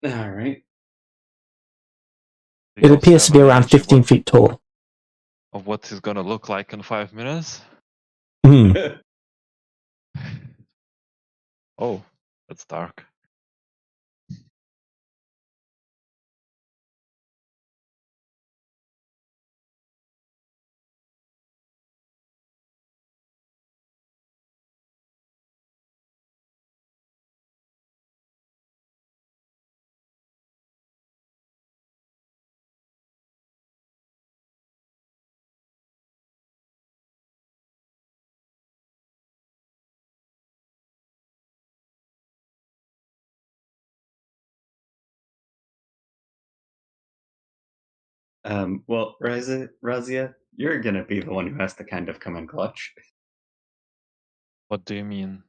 All right. Do you It also appears to have be an around image 15 feet tall. of what he's gonna look like in 5 minutes? Hmm. Oh, that's dark. Well, Razia, you're gonna be the one who has to kind of come in clutch. What do you mean?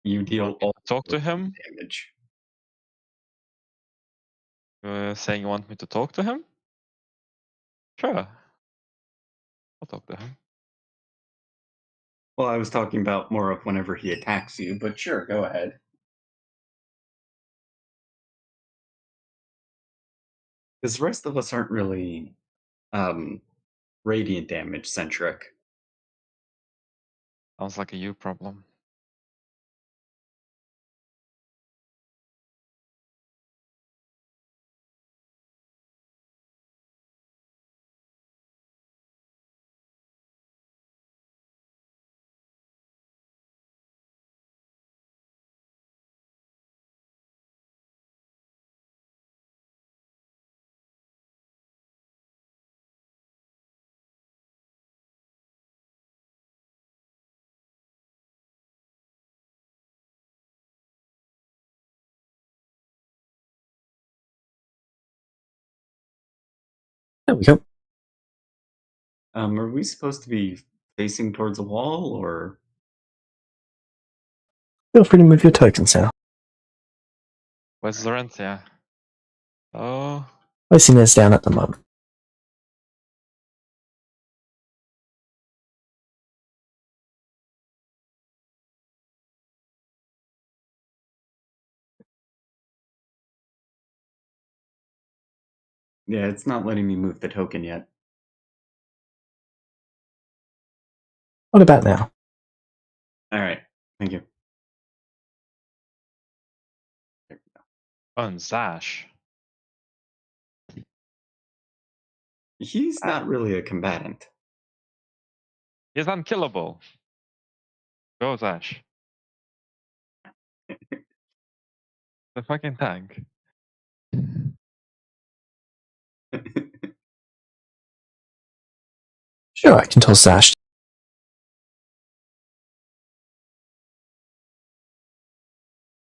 You You deal want me all to talk to the him? damage. Saying you want me to talk to him? Sure. I'll talk to him. Well, I was talking about more of whenever he attacks you, but sure, go ahead. Because the rest of us aren't really radiant damage centric. Sounds like a you problem. There we go. Are we supposed to be facing towards a wall, or Feel free to move your tokens now. Where's Zoranthia? Oh, Placing those down at the moment. yeah, it's not letting me move the token yet. What about now? All right, thank you. and Zash. He's not really a combatant. He's unkillable. Go, Zash. The fucking tank. Sure, I can toss Zash.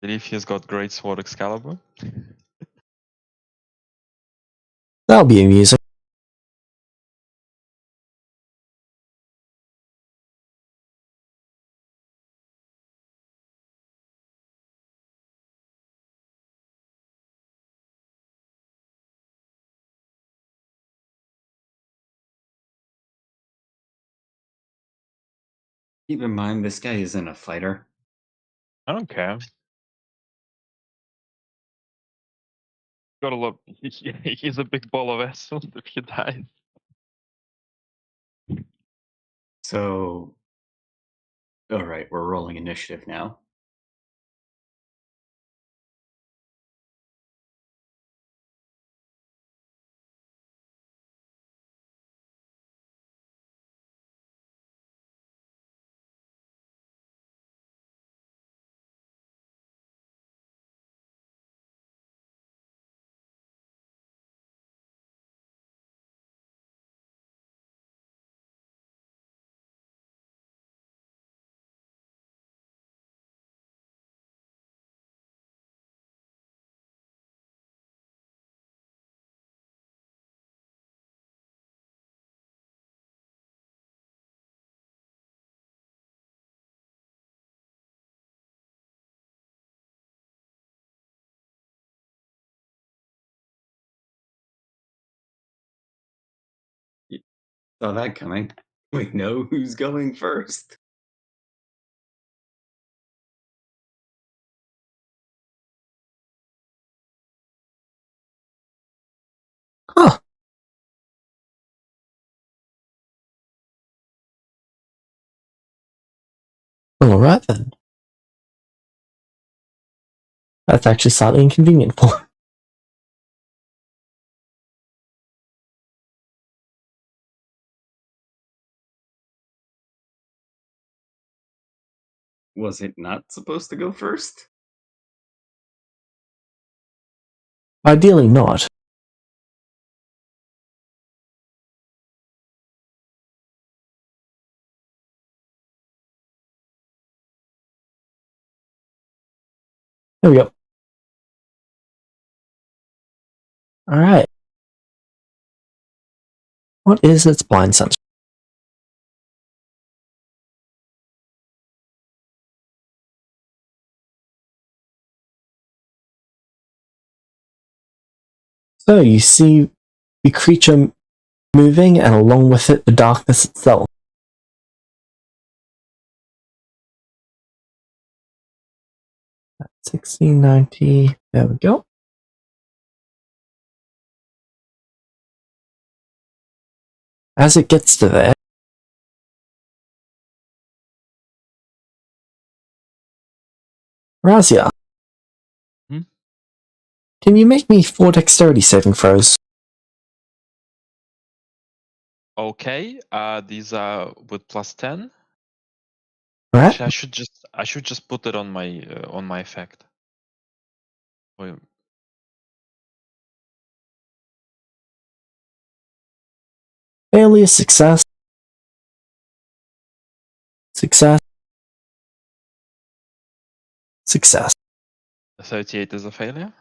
Believe he's got great sword Excalibur. That'll be amusing. Keep in mind, this guy isn't a fighter. I don't care. Gotta love. He's a big ball of essence if he dies. So, all right, we're rolling initiative now. Saw that coming. We know who's going first. Huh. Alright then. That's actually slightly inconvenient for him. Was it not supposed to go first? Ideally not. There we go. Alright. What is its blind sense? So you see the creature moving, and along with it, the darkness itself. That's 1690. There we go. As it gets to there, Razia, can you make me 4 dexterity saving throws? Okay, these are with +10. Right? Actually, I should just put it on my effect. Wait, Failure, success. Success. Success. 38 is a failure.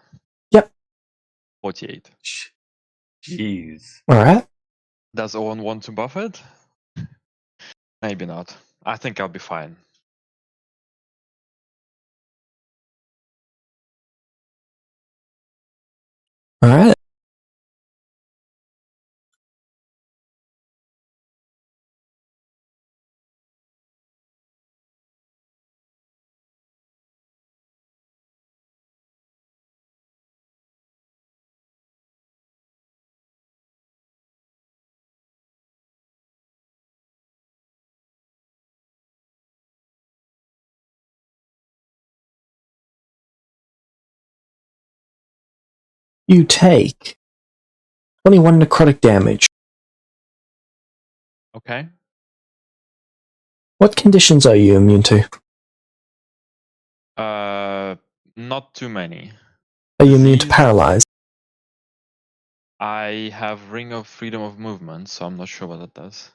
Yep. 48. Jeez. Alright. Does Owen want to buff it? Maybe not. I think I'll be fine. Alright. You take 21 necrotic damage. Okay. What conditions are you immune to? Not too many. Are you immune to Disease. paralyze? I have Ring of Freedom of Movement, so I'm not sure what that does.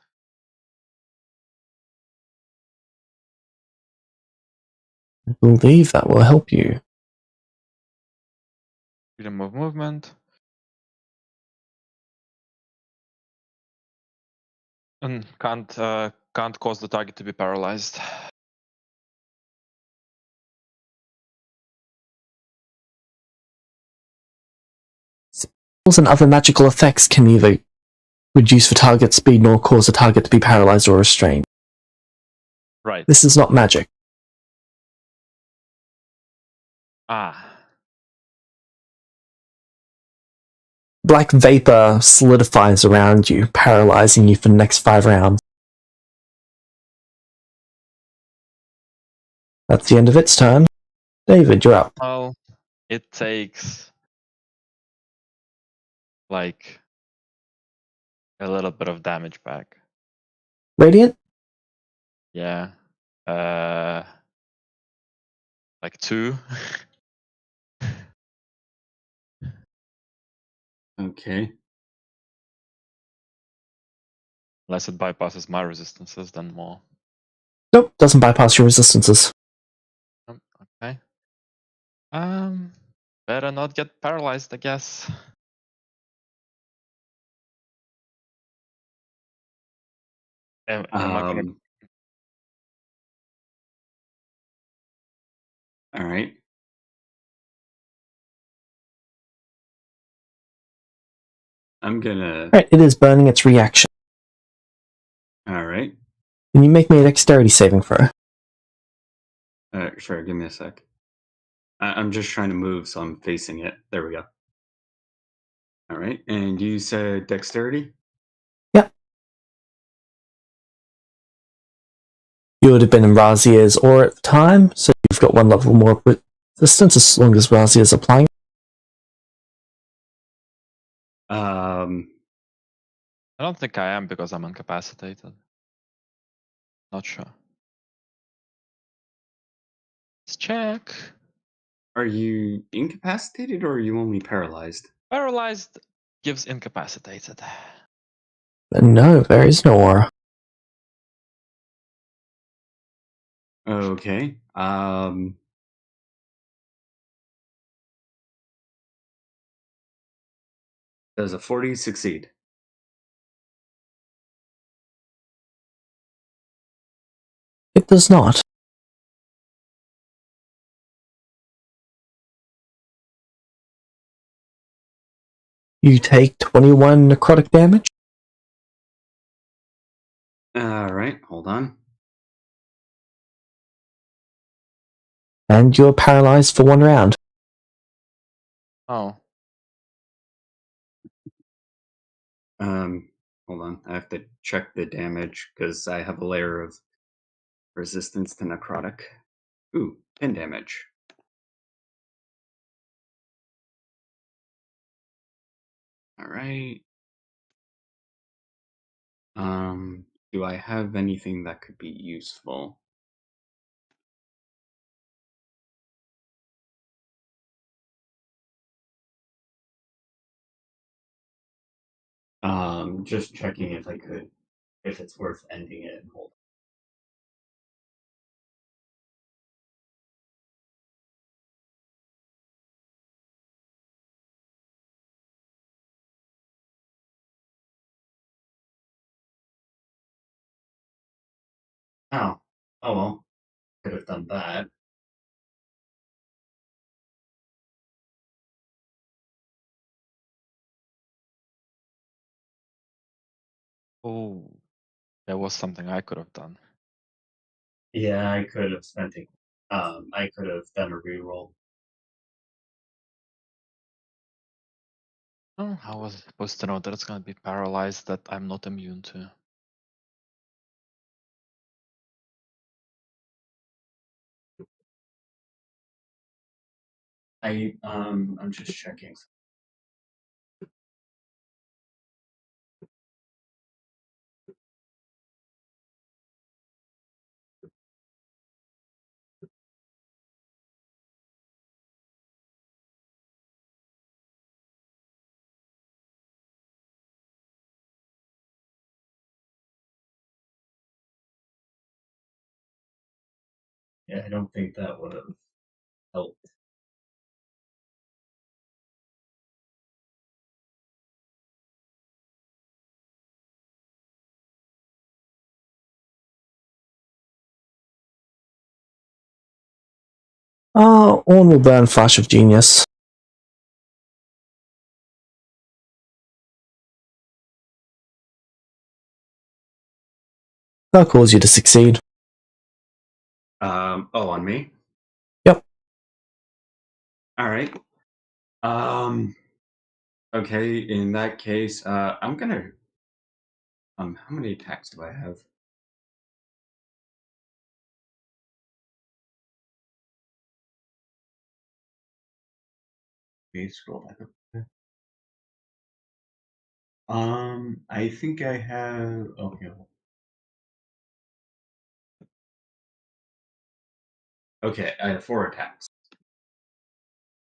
I believe that will help you. Freedom of Movement. And can't cause the target to be paralyzed. Spells and other magical effects can neither reduce the target's speed nor cause the target to be paralyzed or restrained. Right. This is not magic. Ah. Black vapor solidifies around you, paralyzing you for the next 5 rounds. That's the end of its turn. David, you're up. Well, it takes like a little bit of damage back. Radiant? Yeah. Like 2. Okay. Unless it bypasses my resistances, then more. Nope, doesn't bypass your resistances. Okay. Better not get paralyzed, I guess. Am I gonna? All right. I'm gonna. Right, it is burning its reaction. All right. Can you make me a dexterity saving throw? Sure. Give me a sec. I'm just trying to move, so I'm facing it. There we go. All right. And you said dexterity? Yep. You would have been in Razier's aura at the time, so you've got one level more resistance as long as Razier's applying. Um, I don't think I am because I'm incapacitated. Not sure. Let's check. are you incapacitated or are you only paralyzed? Paralyzed gives incapacitated. No, there is no aura. Okay. Does a 40 succeed? It does not. You take 21 necrotic damage. All right. Hold on. And you're paralyzed for 1 round. Oh. Hold on. I have to check the damage because I have a layer of resistance to necrotic. Ooh, 10 damage. All right. Do I have anything that could be useful? Just checking if I could, if it's worth ending it and hold. Oh, oh well, could have done that. Oh. There was something I could have done. Yeah, I could have spent it. I could have done a reroll. Oh, how was I supposed to know that it's gonna be paralyzed that I'm not immune to? I'm just checking. Yeah, I don't think that would have helped. Orn will burn Flash of Genius. That'll cause you to succeed. Oh, on me? Yep. All right. Okay, in that case, I'm gonna, how many attacks do I have? Let me scroll back up. I think I have, okay. Okay, I have 4 attacks.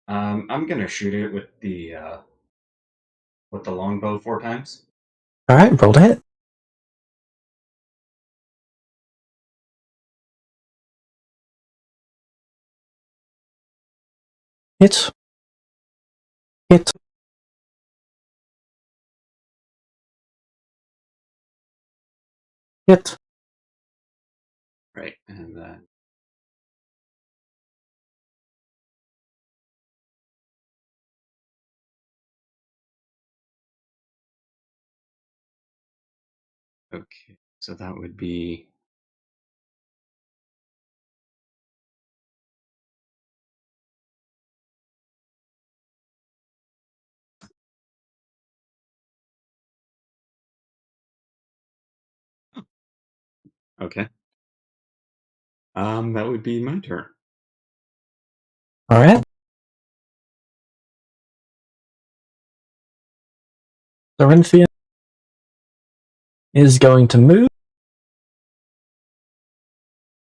I'm gonna shoot it with the longbow 4 times. Alright, roll to hit. Hit. Hit. Hit. Right, and okay, so that would be Okay. That would be my turn. Alright. Lorenthia is going to move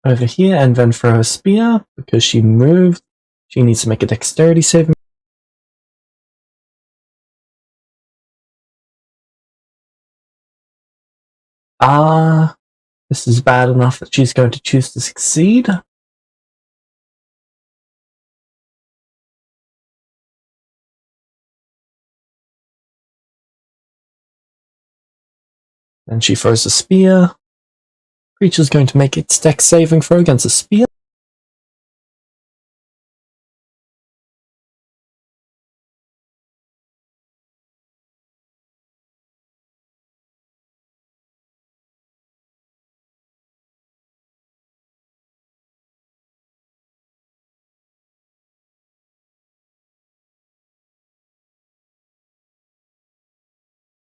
over here and then throw her spear because she moved. She needs to make a dexterity saving. This is bad enough that she's going to choose to succeed. Then she throws a spear. Creature's going to make its dex saving throw against a spear.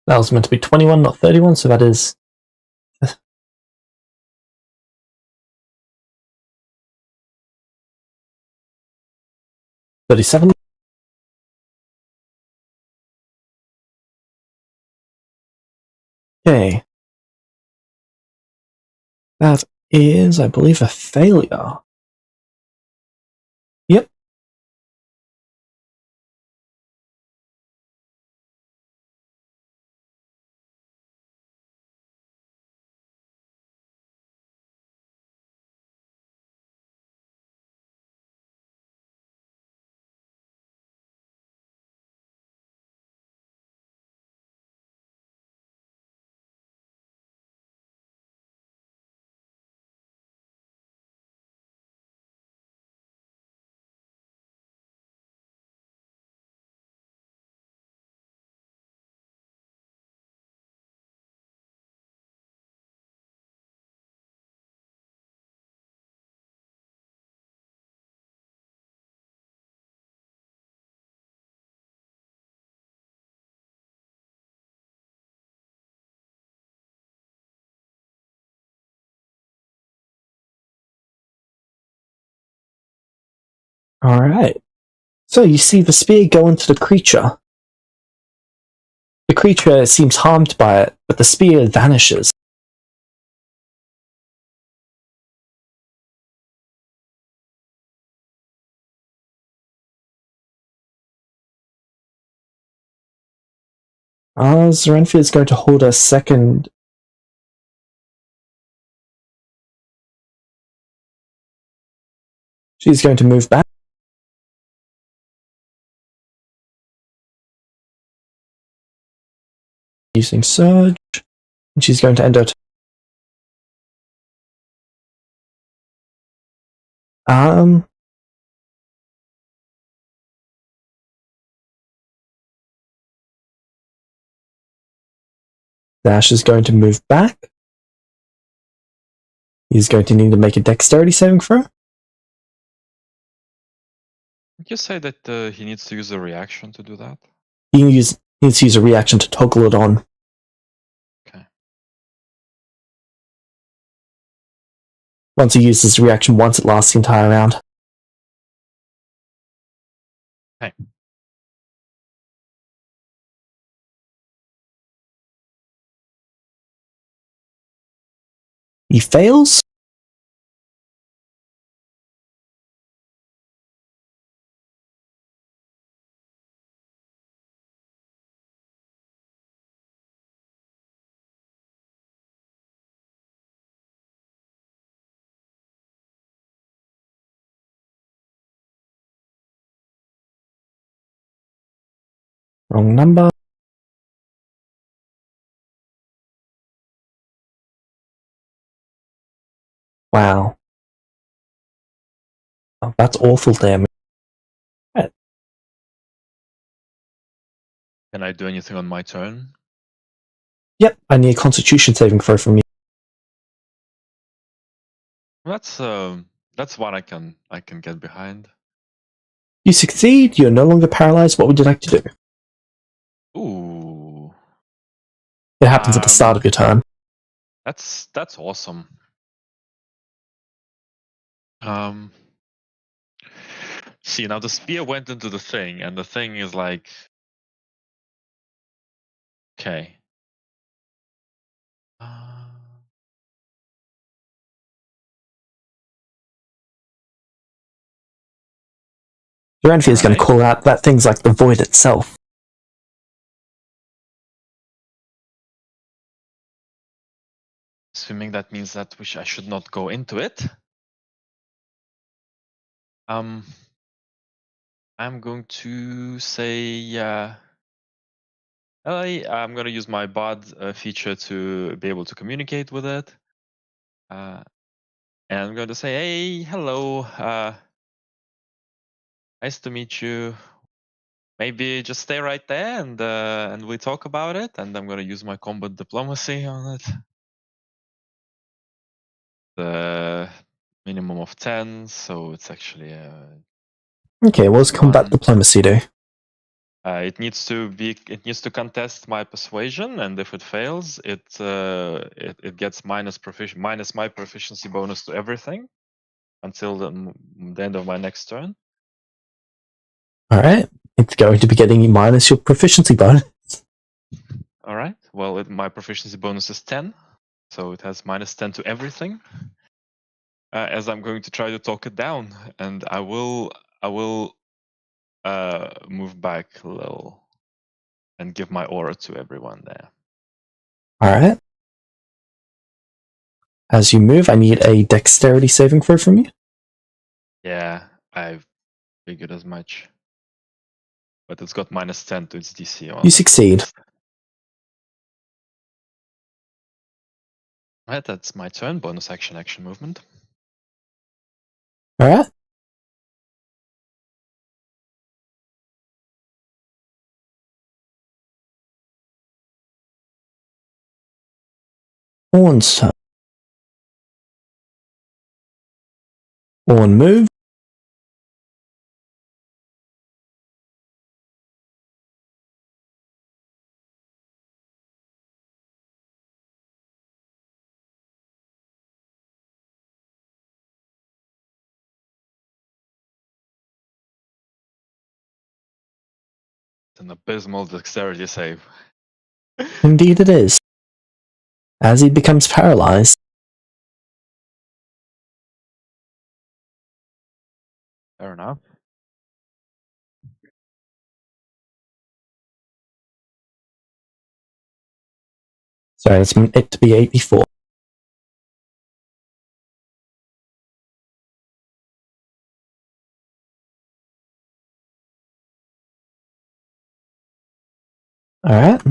That was meant to be 21, not 31, so that is 37. Okay. That is, I believe, a failure. Yep. Alright. So you see the spear go into the creature. The creature seems harmed by it, but the spear vanishes. Zorenthia is going to hold a second. She's going to move back. Using Surge. And she's going to end her Dash is going to move back. He's going to need to make a dexterity saving throw. Did you say that he needs to use a reaction to do that? He needs to use a reaction to toggle it on. Okay. Once he uses the reaction once, it lasts the entire round. Okay. He fails. Wrong number. Wow. Oh, that's awful damage. Right. Can I do anything on my turn? Yep, I need a constitution saving throw from you. That's one I can get behind. You succeed, you're no longer paralyzed. What would you like to do? Ooh. It happens at the start of your turn. That's awesome. See, now the spear went into the thing, and the thing is like, okay. Duranfi is going to Right. call out that thing's like the void itself. Assuming that means that I should not go into it. I'm going to say, I'm going to use my bard feature to be able to communicate with it. And I'm going to say, hey, hello. Nice to meet you. Maybe just stay right there and we talk about it. And I'm going to use my combat diplomacy on it. The minimum of 10, so it's actually Okay, what's combat diplomacy do? it needs to contest my persuasion, and if it fails, it gets minus my proficiency bonus to everything until the end of my next turn. Alright, it's going to be getting you minus your proficiency bonus. Alright, well, my proficiency bonus is 10, so it has minus 10 to everything. As I'm going to try to talk it down, and I will move back a little and give my aura to everyone there. Alright. As you move, I need a dexterity saving throw from you. Yeah, I figured as much. But it's got minus 10 to its DC. You succeed. Right, that's my turn. Bonus action movement. Alright. Orn's turn. Orn move. It's an abysmal dexterity save. Indeed it is. As he becomes paralyzed. Fair enough. Sorry, it's meant it to be 84. Alright.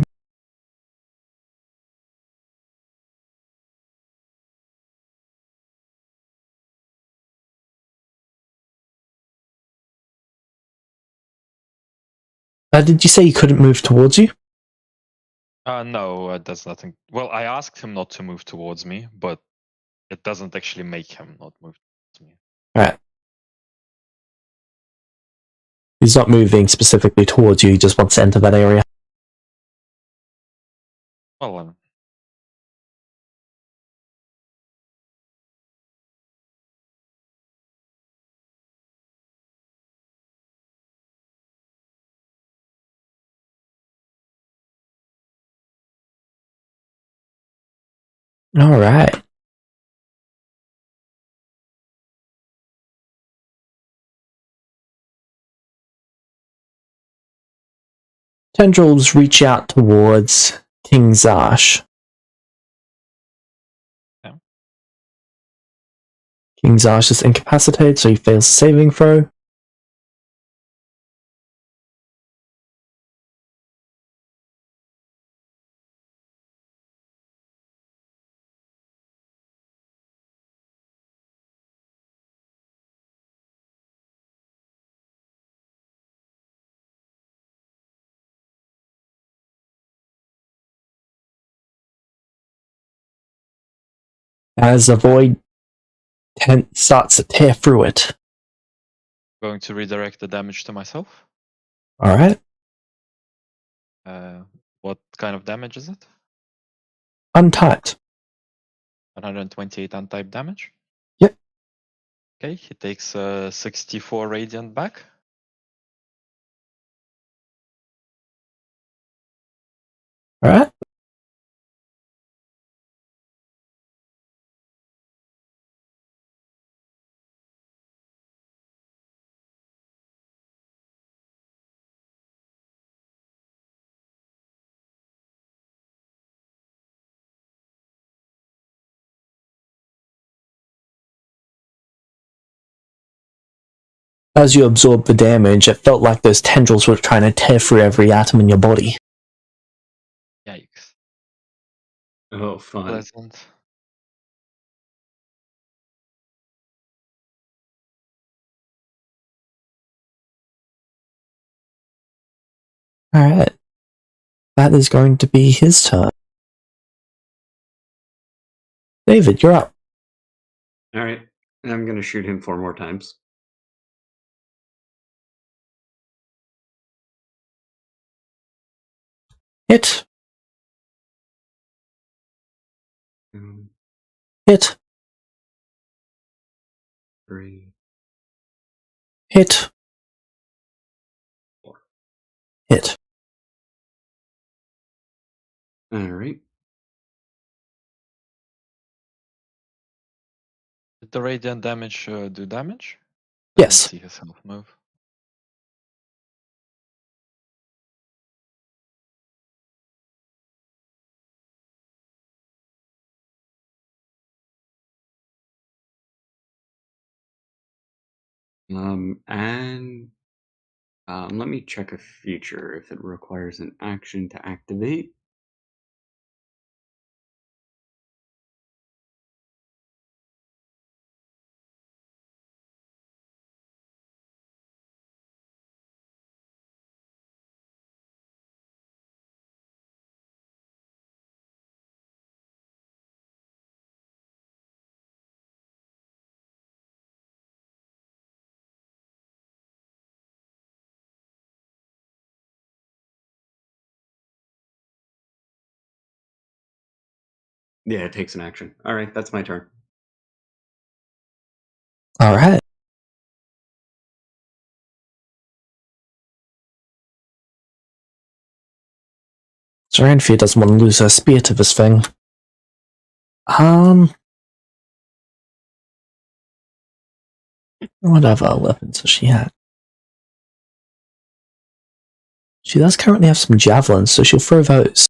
Did you say he couldn't move towards you? No, that's nothing. Well, I asked him not to move towards me, but it doesn't actually make him not move towards me. Alright. He's not moving specifically towards you, he just wants to enter that area. Well, Alright. Tendrils reach out towards King Zash. yeah. King Zash is incapacitated, so he fails saving throw. As a void tent starts to tear through it. Going to redirect the damage to myself. Alright. What kind of damage is it? Untyped. 128 untyped damage? Yep. Okay, he takes 64 radiant back. Alright. As you absorbed the damage, it felt like those tendrils were trying to tear through every atom in your body. Yikes. Oh, fun. Pleasant. Alright. That is going to be his turn. David, you're up. Alright. I'm going to shoot him 4 more times. Hit. Um, Hit. 3, Hit. 4. Hit. Alright. Did the radiant damage do damage? Didn't Yes. see his health move. And let me check a feature if it requires an action to activate. Yeah, it takes an action. Alright, that's my turn. Alright. Serenfia doesn't want to lose her spear to this thing. What other weapons does she have? She does currently have some javelins, so she'll throw those.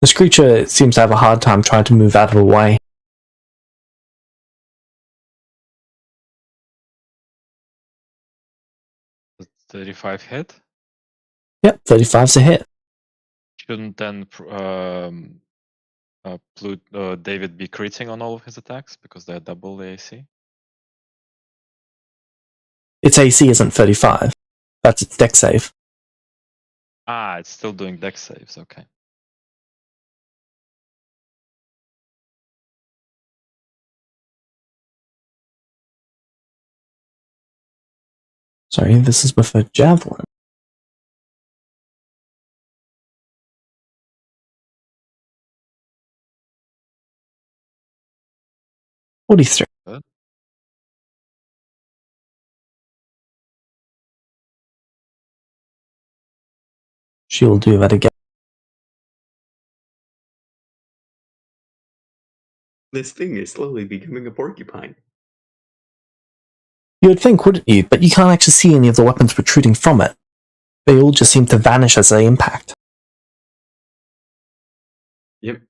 This creature seems to have a hard time trying to move out of the way. Does 35 hit? Yep, 35's a hit. Shouldn't then David be criting on all of his attacks because they're double the AC? Its AC isn't 35. That's its dex save. Ah, it's still doing dex saves, okay. Sorry, this is with a javelin. $43. Good. She will do that again. This thing is slowly becoming a porcupine. You would think, wouldn't you? But you can't actually see any of the weapons protruding from it. They all just seem to vanish as they impact. Yep.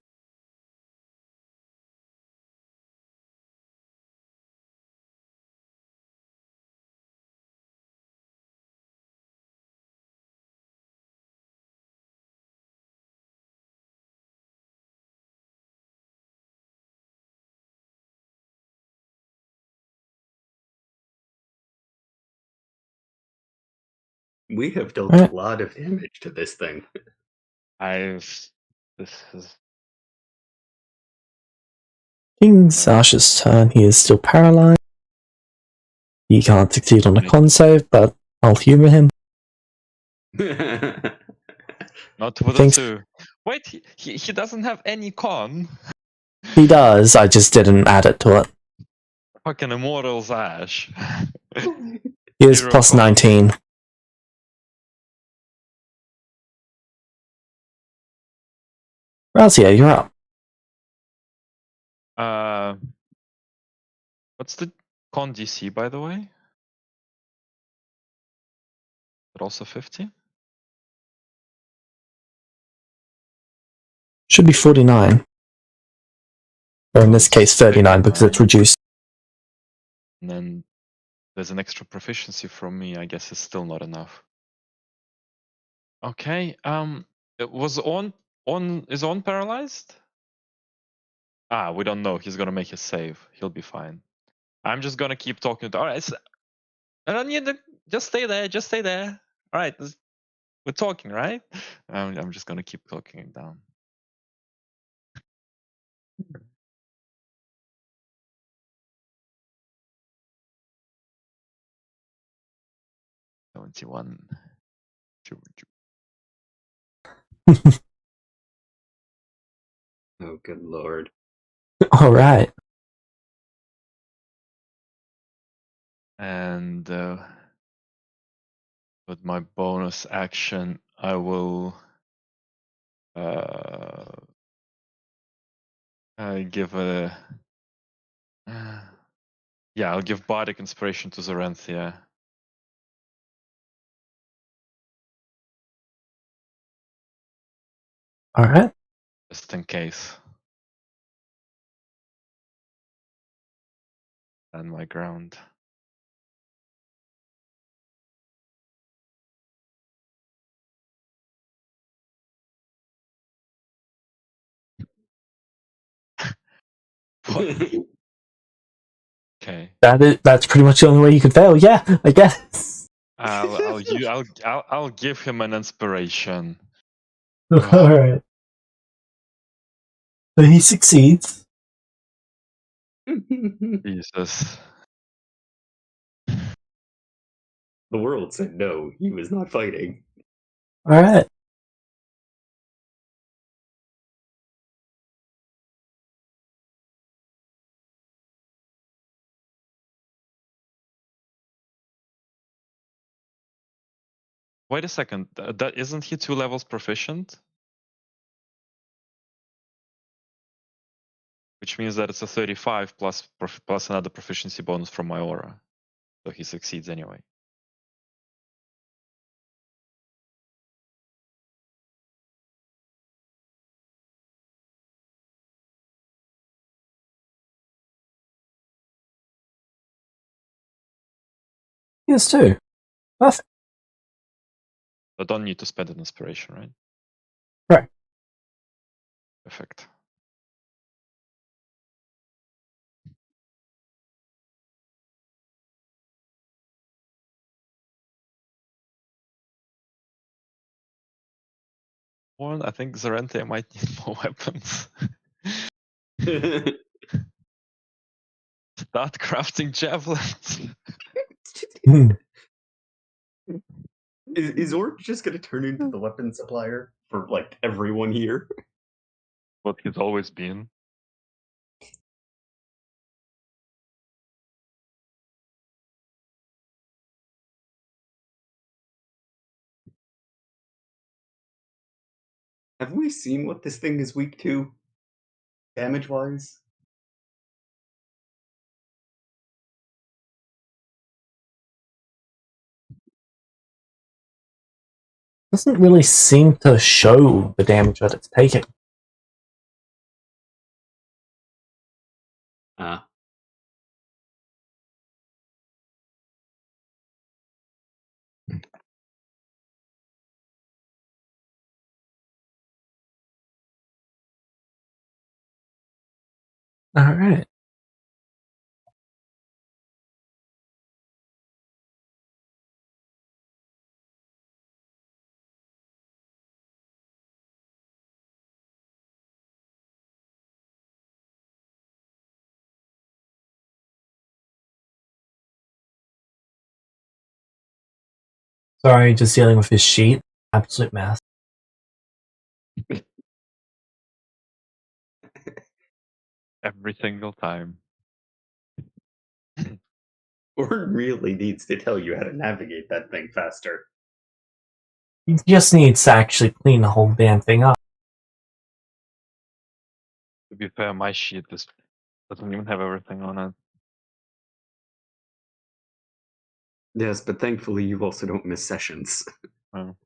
We have dealt Right. a lot of damage to this thing. This is King Sasha's turn. He is still paralyzed. He can't succeed on a Right. con save, but I'll humor him. Not with a Thanks. 2. Wait, he doesn't have any con. He does, I just didn't add it to it. Fucking Immortal's Ash. Here's Zero plus con. 19. Razia, you're up. What's the con DC, by the way? But also 50? Should be 49. Or in this It's case, 39 because it's 39. reduced. And then there's an extra proficiency from me. I guess it's still not enough. Okay. It was on paralyzed? We don't know. He's gonna make his save. He'll be fine. I'm just gonna keep talking to. All right. I don't need to. Just stay there. Just stay there. All right. We're talking, right? I'm just gonna keep talking it down. $71. Oh, good lord. Alright. And with my bonus action, I will give a I'll give bardic inspiration to Zoranthia. Alright. Just in case. And my ground. What? Okay. That's pretty much the only way you could fail. Yeah, I guess. I'll give him an inspiration. Alright. So he succeeds. Jesus. The world said no, he was not fighting. Alright. Wait a second. That isn't he 2 levels proficient? Which means that it's a 35 plus another proficiency bonus from my aura. So he succeeds anyway. Yes, too. Perfect. I don't need to spend an inspiration, right? Right. Perfect. One, I think Zarente might need more weapons. Start crafting javelins. Hmm. Is Orc just gonna turn into the weapon supplier for like everyone here? What he's always been. Have we seen what this thing is weak to? Damage wise? Doesn't really seem to show the damage that it's taking. Ah. Alright. Sorry, just dealing with his sheet. Absolute mess. Every single time. Or really needs to tell you how to navigate that thing faster. He just needs to actually clean the whole damn thing up. To be fair, my sheet doesn't even have everything on it. Yes, but thankfully you also don't miss sessions. Oh.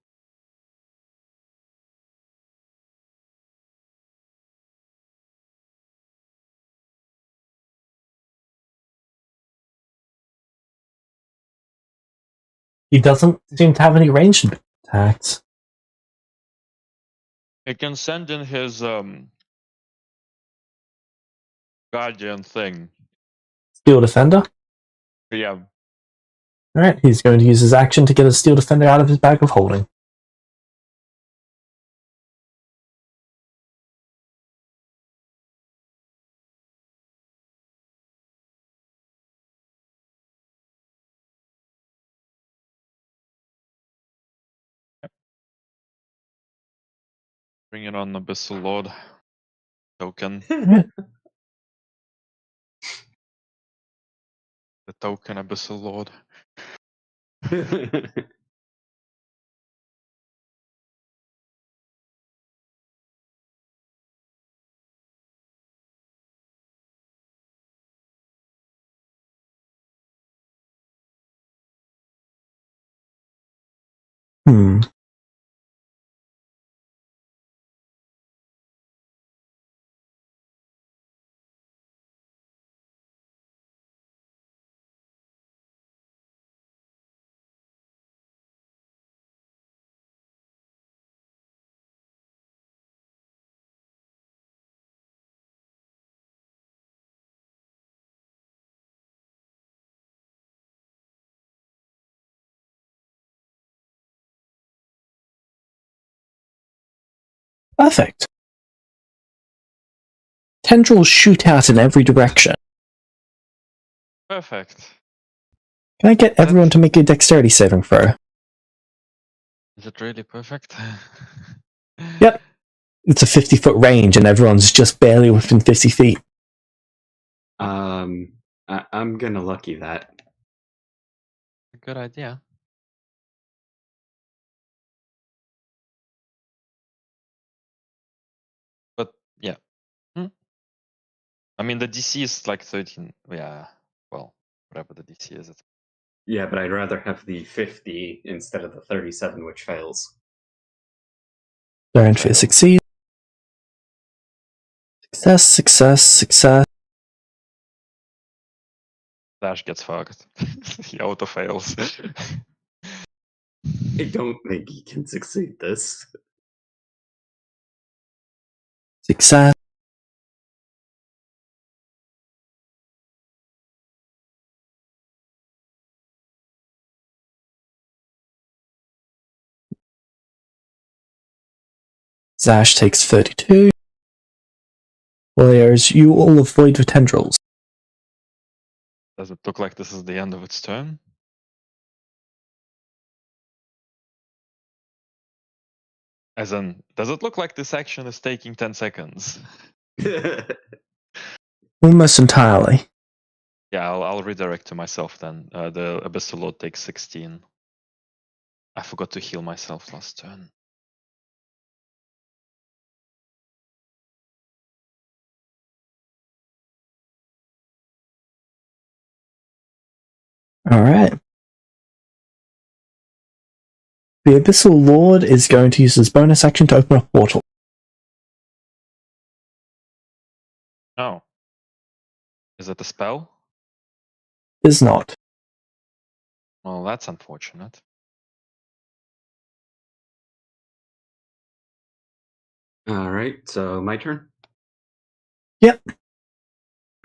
He doesn't seem to have any ranged attacks. He can send in his guardian thing. Steel Defender? Yeah. Alright, he's going to use his action to get a Steel Defender out of his bag of holding. Bring it on, Abyssal Lord. Token. Alright. The token Abyssal Lord. Hmm. Perfect. Tendrils shoot out in every direction. Perfect. Can I get everyone to make a dexterity saving throw? Is it really perfect? Yep. It's a 50-foot range and everyone's just barely within 50 feet. I'm gonna lucky that. Good idea. But yeah. I mean, the DC is like 13. Yeah. Well, whatever the DC is. Yeah, but I'd rather have the 50 instead of the 37, which fails. Learn to succeed. Success, success, success. Dash gets fucked. He auto fails. I don't think he can succeed this. Success. Zash takes 32. Warriors, you all avoid the tendrils. Does it look like this is the end of its turn? As in, does it look like this action is taking 10 seconds? Almost entirely. Yeah, I'll redirect to myself then. The Abyssal Lord takes 16. I forgot to heal myself last turn. Alright. The Abyssal Lord is going to use his bonus action to open a portal. Oh. Is it a spell? Is not. Well, that's unfortunate. Alright, so my turn? Yep.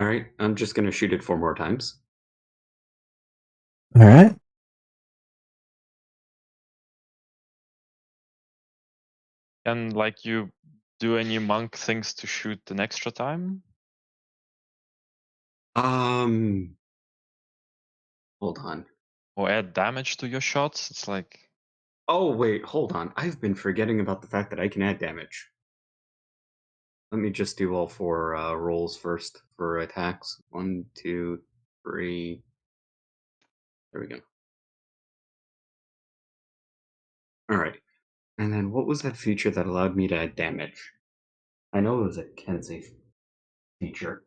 Alright, I'm just gonna shoot it 4 more times. Alright. Can, like, you do any monk things to shoot an extra time? Hold on. Or add damage to your shots? It's like... Oh, wait, hold on. I've been forgetting about the fact that I can add damage. Let me just do all 4 rolls first for attacks. 1, 2, 3. There we go. Alright. And then what was that feature that allowed me to add damage? I know it was a Kenzie feature.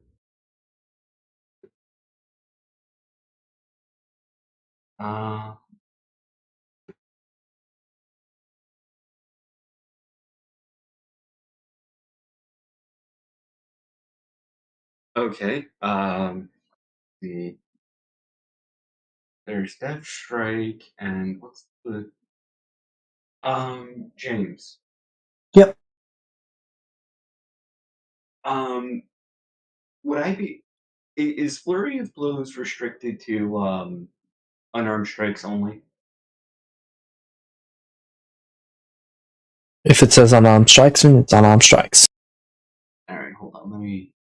Uh, okay. The There's Death Strike and what's the James. Yep. Um would I be is Flurry of Blows restricted to unarmed strikes only? If it says unarmed strikes, then it's unarmed strikes. Alright, hold on, let me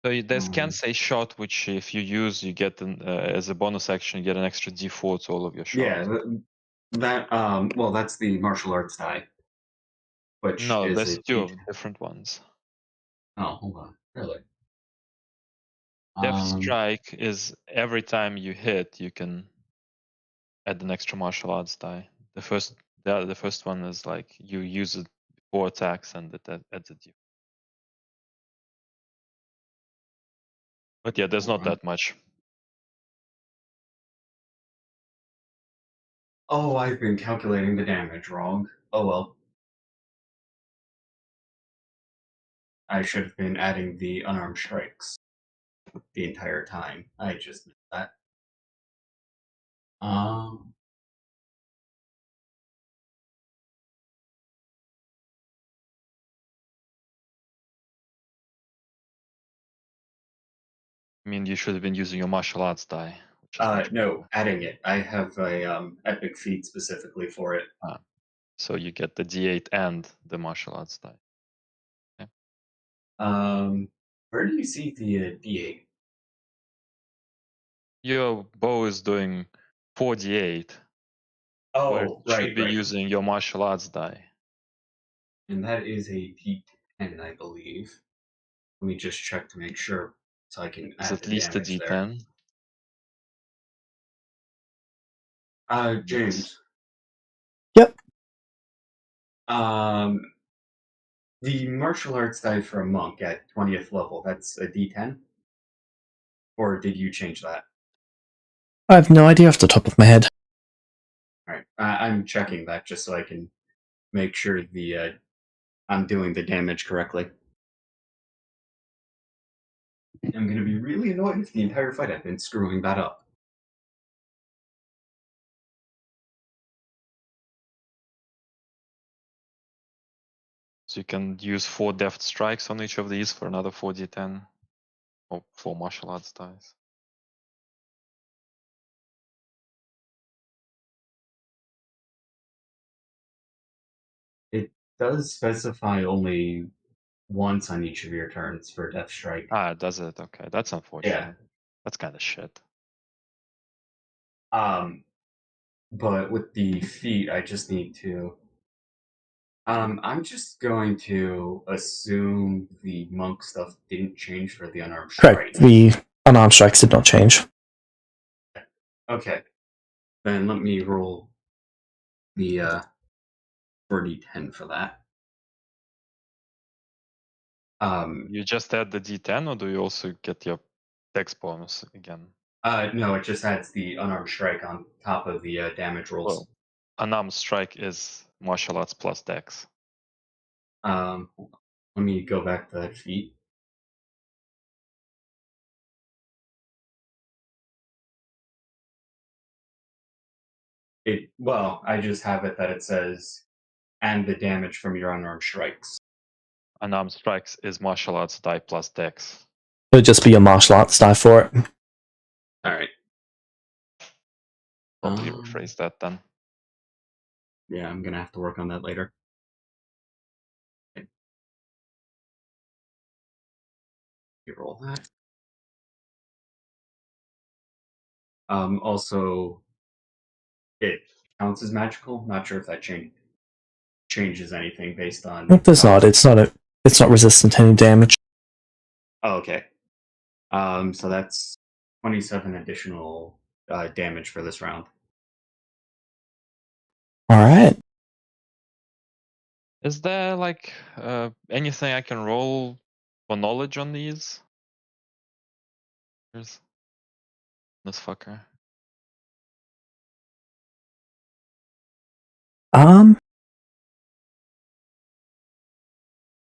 So there's can say shot, which if you use, you get as a bonus action, you get an extra D4 to all of your shots. yeah, well that's the martial arts die. Which No, is there's a 2 D10. of different ones. Oh, hold on. Really? Death Strike is every time you hit, you can add an extra martial arts die. The first one is like you use it before attacks and it adds a D. But yeah, there's hold not on. that much. Oh, I've been calculating the damage wrong. Oh well. I should have been adding the unarmed strikes the entire time. I just missed that. Um, I mean, you should have been using your martial arts die, which is much no, better. adding it. I have a epic feat specifically for it. So you get the D8 and the martial arts die. Okay. Where do you see the D8? Your bow is doing 4d8, where Oh, you should right, be right. using your martial arts die. And that is a D10, I believe. Let me just check to make sure so I can It's add at the least a damage there. D10. Yes. James. Yep. The martial arts die for a monk at 20th level, that's a D10? Or did you change that? I have no idea off the top of my head. Alright, I'm checking that just so I can make sure I'm doing the damage correctly. I'm gonna be really annoyed if the entire fight I've been screwing that up. So you can use 4 deft strikes on each of these for another 4d10, or 4 martial arts dice. It does specify only once on each of your turns for Death Strike. Does it? Okay, that's unfortunate. Yeah. That's kind of shit. But with the feat, I just need to. I'm just going to assume the monk stuff didn't change for the unarmed Correct. strike. The unarmed strikes did not change. Okay. Then let me roll the 4d10 for that. You just add the d10, or do you also get your dex bonus again? No, it just adds the unarmed strike on top of the damage rolls. Well, unarmed strike is martial arts plus dex. Hold on. Let me go back to that feat. I just have it that it says, and the damage from your unarmed strikes. Unarmed strikes is martial arts die plus dex. It would just be a martial arts die for it. Alright. Probably rephrase that then. Yeah, I'm gonna have to work on that later. You roll that. Also, it counts as magical. Not sure if that changes anything based on. It does not. It's not resistant to any damage. Oh, okay. So that's 27 additional damage for this round. All right. Is there like anything I can roll for knowledge on these? Here's this fucker.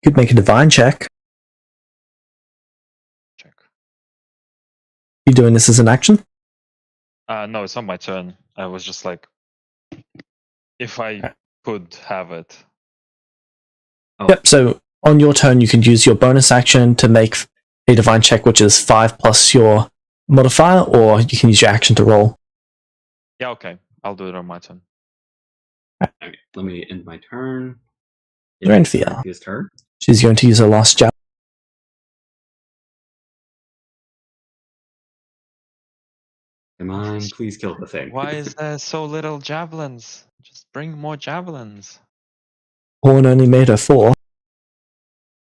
Could make a divine check. Check. You doing this as an action? No, it's not my turn. I was just like, if I could have it. Oh. Yep. So on your turn, you can use your bonus action to make a divine check, which is 5 plus your modifier, or you can use your action to roll. Yeah, okay. I'll do it on my turn. Okay, let me end my turn. Renfia. His turn. She's going to use her last jab. Come on, please kill the thing. Why is there so little javelins? Just bring more javelins. Horn only made her 4.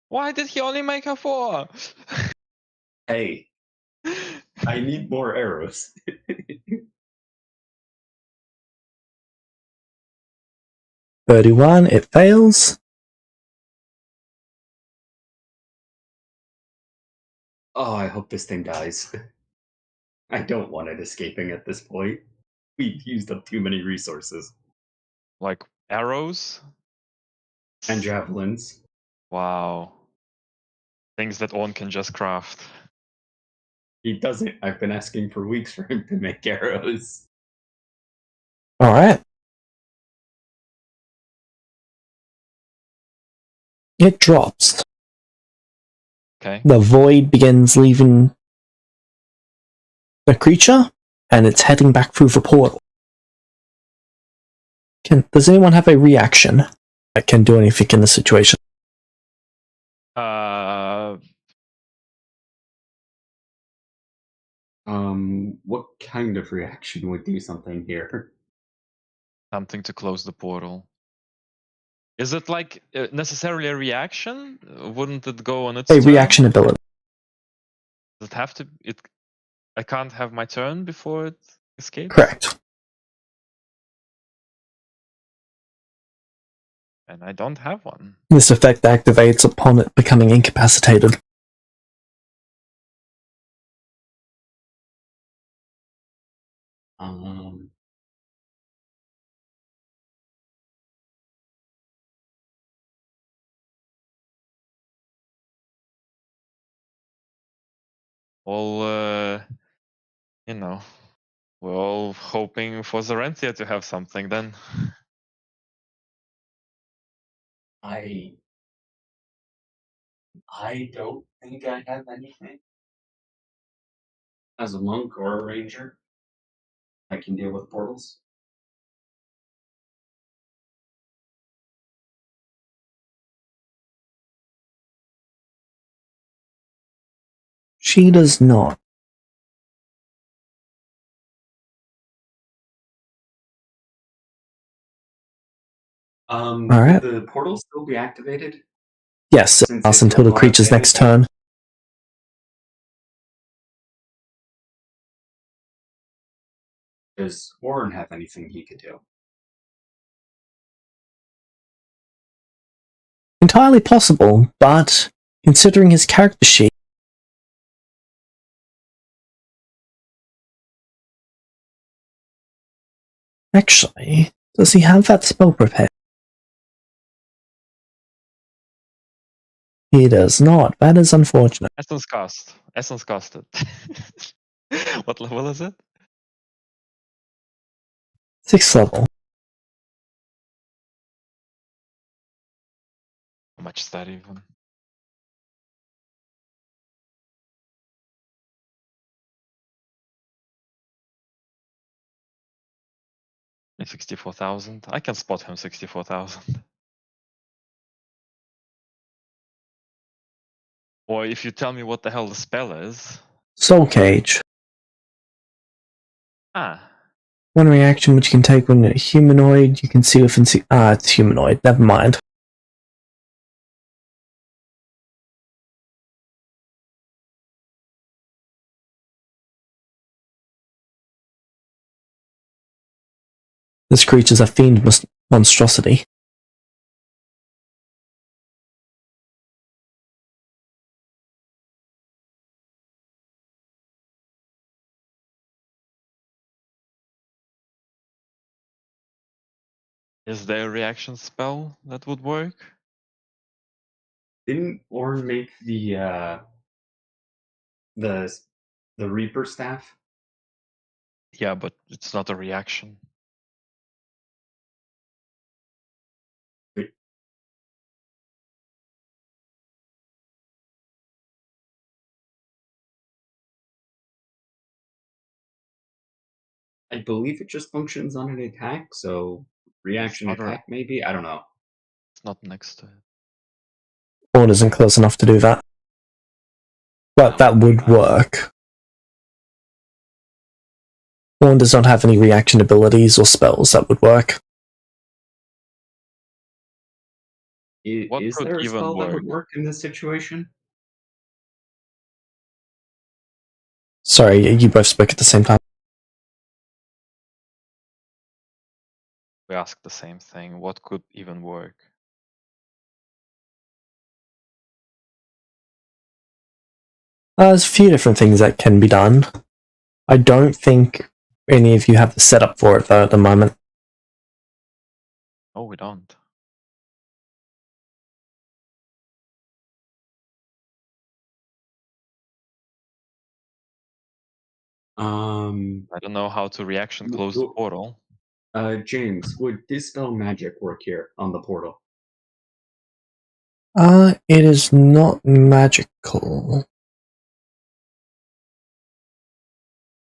Why did he only make her 4? Hey, I need more arrows. 31, it fails. Oh, I hope this thing dies. I don't want it escaping at this point. We've used up too many resources. Like arrows? And javelins. Wow. Things that one can just craft. He doesn't. I've been asking for weeks for him to make arrows. All right. It drops. Okay. The void begins leaving the creature, and it's heading back through the portal. Does anyone have a reaction that can do anything in this situation? What kind of reaction would do something here? Something to close the portal. Is it like necessarily a reaction? Wouldn't it go on its A turn? reaction ability. Does it have to? I can't have my turn before it escapes? Correct. And I don't have one. This effect activates upon it becoming incapacitated. All, you know, we're all hoping for Zoranthia to have something then. I don't think I have anything. As a monk or a ranger, I can deal with portals. She does not. Would the portal still be activated? Yes, it lasts until the creature's next turn. Does Warren have anything he could do? Entirely possible, but considering his character sheet, actually, does he have that spell prepared? He does not. That is unfortunate. Essence cast. Essence casted. What level is it? 6th level. How much is that even? It's 64,000. I can spot him 64,000. Or if you tell me what the hell the spell is. Soul Cage. Ah, One reaction which you can take when a humanoid, you can see within... it's humanoid, never mind. This creature's a fiend monstrosity. is there a reaction spell that would work? Didn't Orn make the Reaper staff? Yeah, but it's not a reaction. Wait, I believe it just functions on an attack, so reaction not a- attack maybe? I don't know. It's not next to it. Orn isn't close enough to do that. But that would work. Orn does not have any reaction abilities or spells that would work. What Is could there a even spell that work? would work in this situation? Sorry, you both spoke at the same time. We asked the same thing. What could even work? There's a few different things that can be done. I don't think any of you have the setup for it, though, at the moment. No, we don't. I don't know how to reaction close the portal. James, would dispel magic work here on the portal? It is not magical.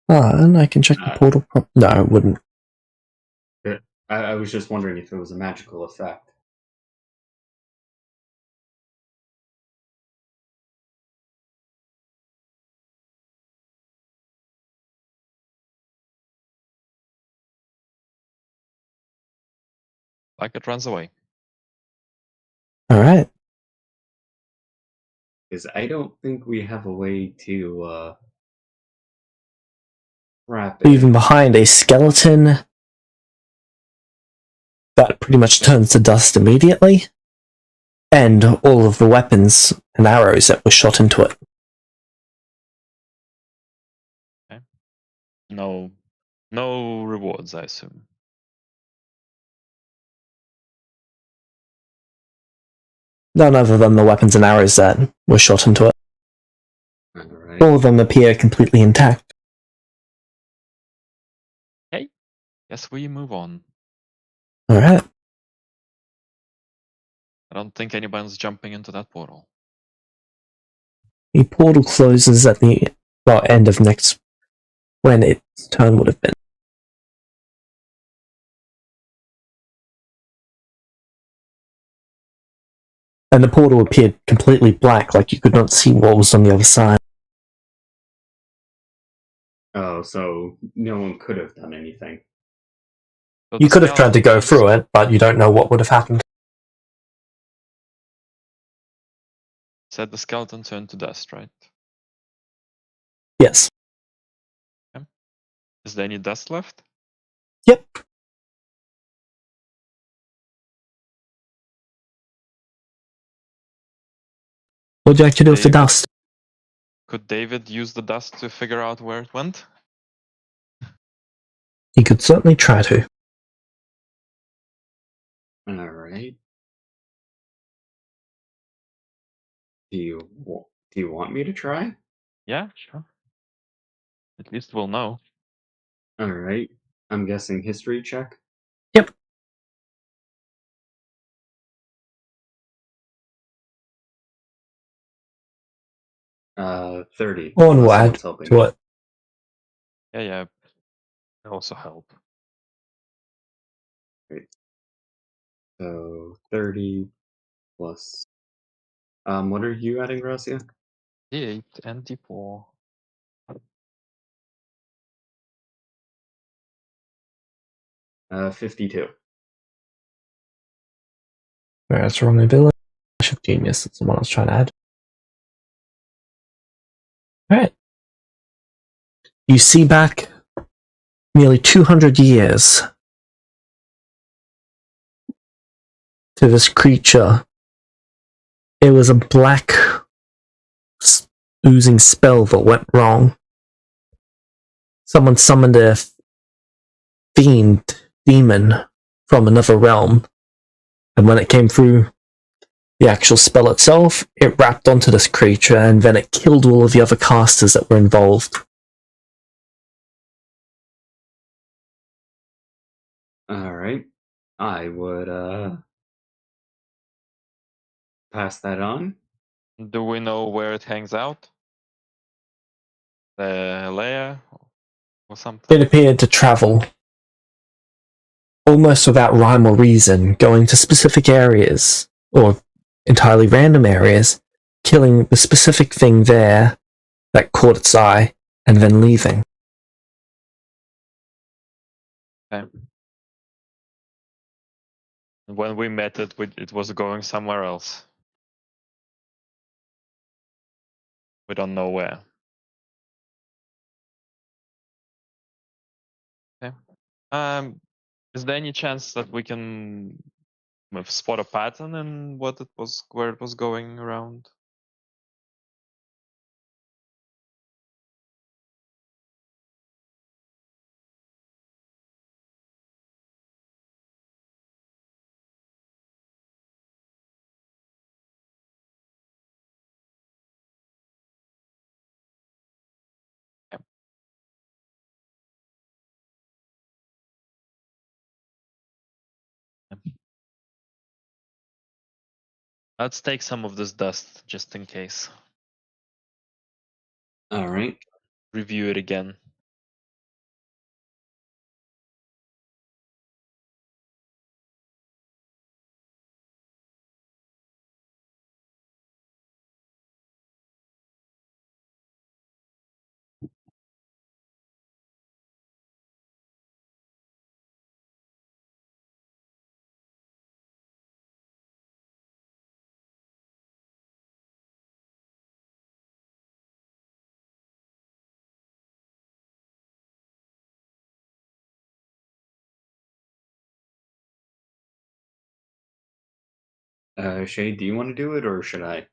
And I can check the portal. No, it wouldn't. I was just wondering if it was a magical effect. Like it runs away. Alright. Because I don't think we have a way to wrap it. Leaving behind a skeleton that pretty much turns to dust immediately, and all of the weapons and arrows that were shot into it. Okay. No rewards, I assume. None other than the weapons and arrows that were shot into it. Alright. All of them appear completely intact. Okay. Yes, we move on. Alright. I don't think anyone's jumping into that portal. The portal closes at the end of next when its turn would have been. And the portal appeared completely black, like you could not see what was on the other side. Oh, so no one could have done anything. So You the could have tried to go skeletons- through it, but you don't know what would have happened. Said the skeleton turned to dust, right? Yes. Is there any dust left? Yep. What would you like to do with the David? dust? Could David use the dust to figure out where it went? He could certainly try to. Alright. Do you want me to try? Yeah, sure. At least we'll know. Alright. I'm guessing history check? Yep. Uh, 30. Orn will unless add someone's helping to me. it. Yeah. It also help. Right. So 30 plus. What are you adding, Gracia? D8 and D4. 52. Whereas wrong ability, Flash of Genius, that's the one I was trying to add. Alright. You see back nearly 200 years to this creature. It was a black oozing spell that went wrong. Someone summoned a demon from another realm, and when it came through the actual spell itself, it wrapped onto this creature, and then it killed all of the other casters that were involved. Alright. I would pass that on. Do we know where it hangs out? The lair or something? It appeared to travel almost without rhyme or reason, going to specific areas, or entirely random areas, killing the specific thing there that caught its eye, and then leaving. Okay. When we met it, it was going somewhere else. We don't know where. Okay. Is there any chance that we can spot a pattern in where it was going around? Okay. Let's take some of this dust just in case. Alright. Review it again. Shay, do you want to do it, or should I?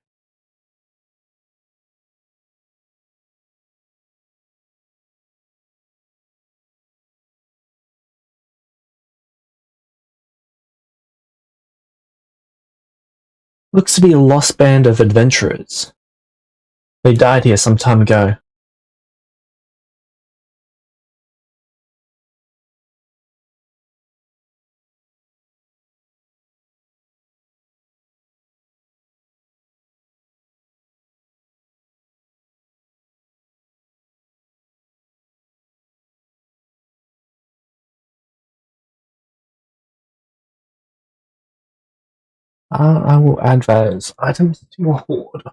Looks to be a lost band of adventurers. They died here some time ago. I will add those items to your hoard.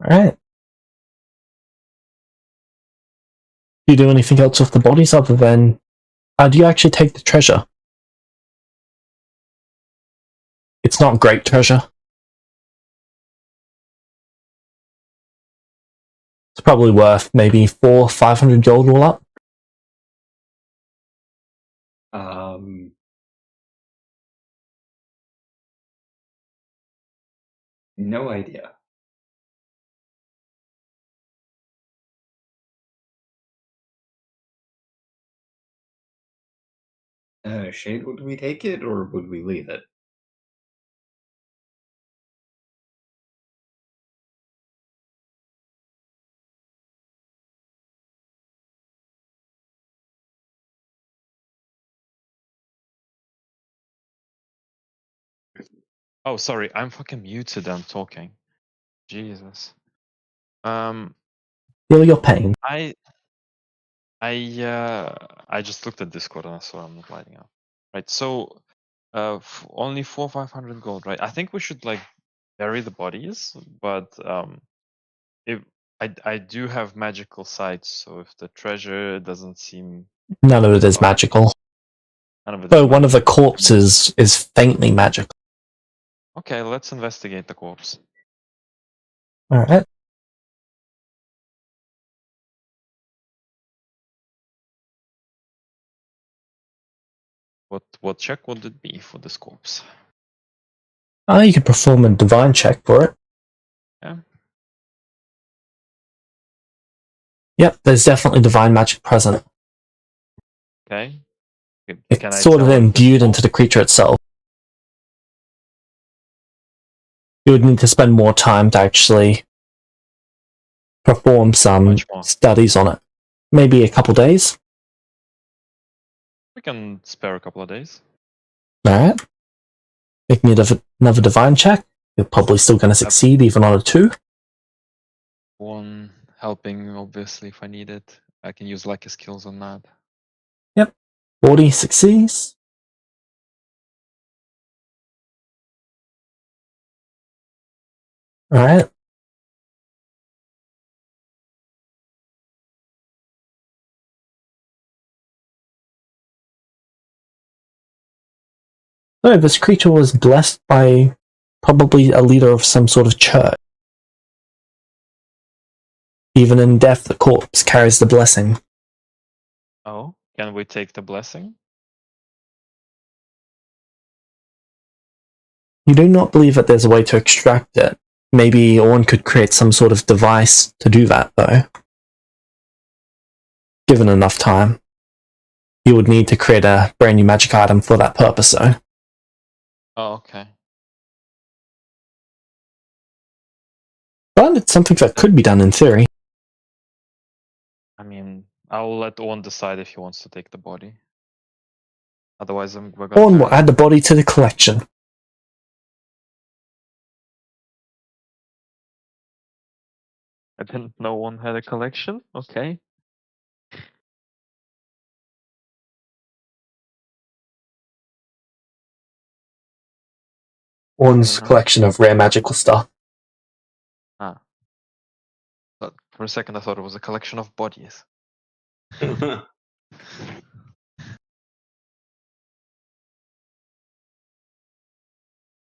Alright. Do you do anything else with the bodies other than... do you actually take the treasure? It's not great treasure. It's probably worth maybe 400-500 gold all up. No idea. Shade, would we take it or would we leave it? Oh, sorry, I'm fucking muted. I'm talking. Jesus. Feel your pain. I just looked at Discord and I saw I'm not lighting up. Right. So, only 500 gold. Right. I think we should like bury the bodies, but if I do have magical sight, so if the treasure doesn't seem None of it is far, magical. none of it is Though one of the magical. corpses is faintly magical. Okay, let's investigate the corpse. Alright. What check would it be for this corpse? You could perform a divine check for it. Yeah. Yep, there's definitely divine magic present. Okay. Can It's I sort of tell if imbued this into the creature itself. You would need to spend more time to actually perform some much more? studies on it. Maybe a couple days. We can spare a couple of days. Alright. Make me another divine check. You're probably still going to succeed even on a 2. One helping, obviously, if I need it. I can use lucky skills on that. Yep. 40 succeeds. Alright. So this creature was blessed by probably a leader of some sort of church. Even in death, the corpse carries the blessing. Oh, can we take the blessing? You do not believe that there's a way to extract it. Maybe one could create some sort of device to do that, though. Given enough time. You would need to create a brand new magic item for that purpose, though. Oh, okay. But it's something that could be done in theory. I mean, I'll let Owen decide if he wants to take the body. Otherwise, we're gonna Or bury add the body to the collection. I didn't know one had a collection. Okay. One's Uh-huh. collection of rare magical stuff. Ah. But for a second, I thought it was a collection of bodies.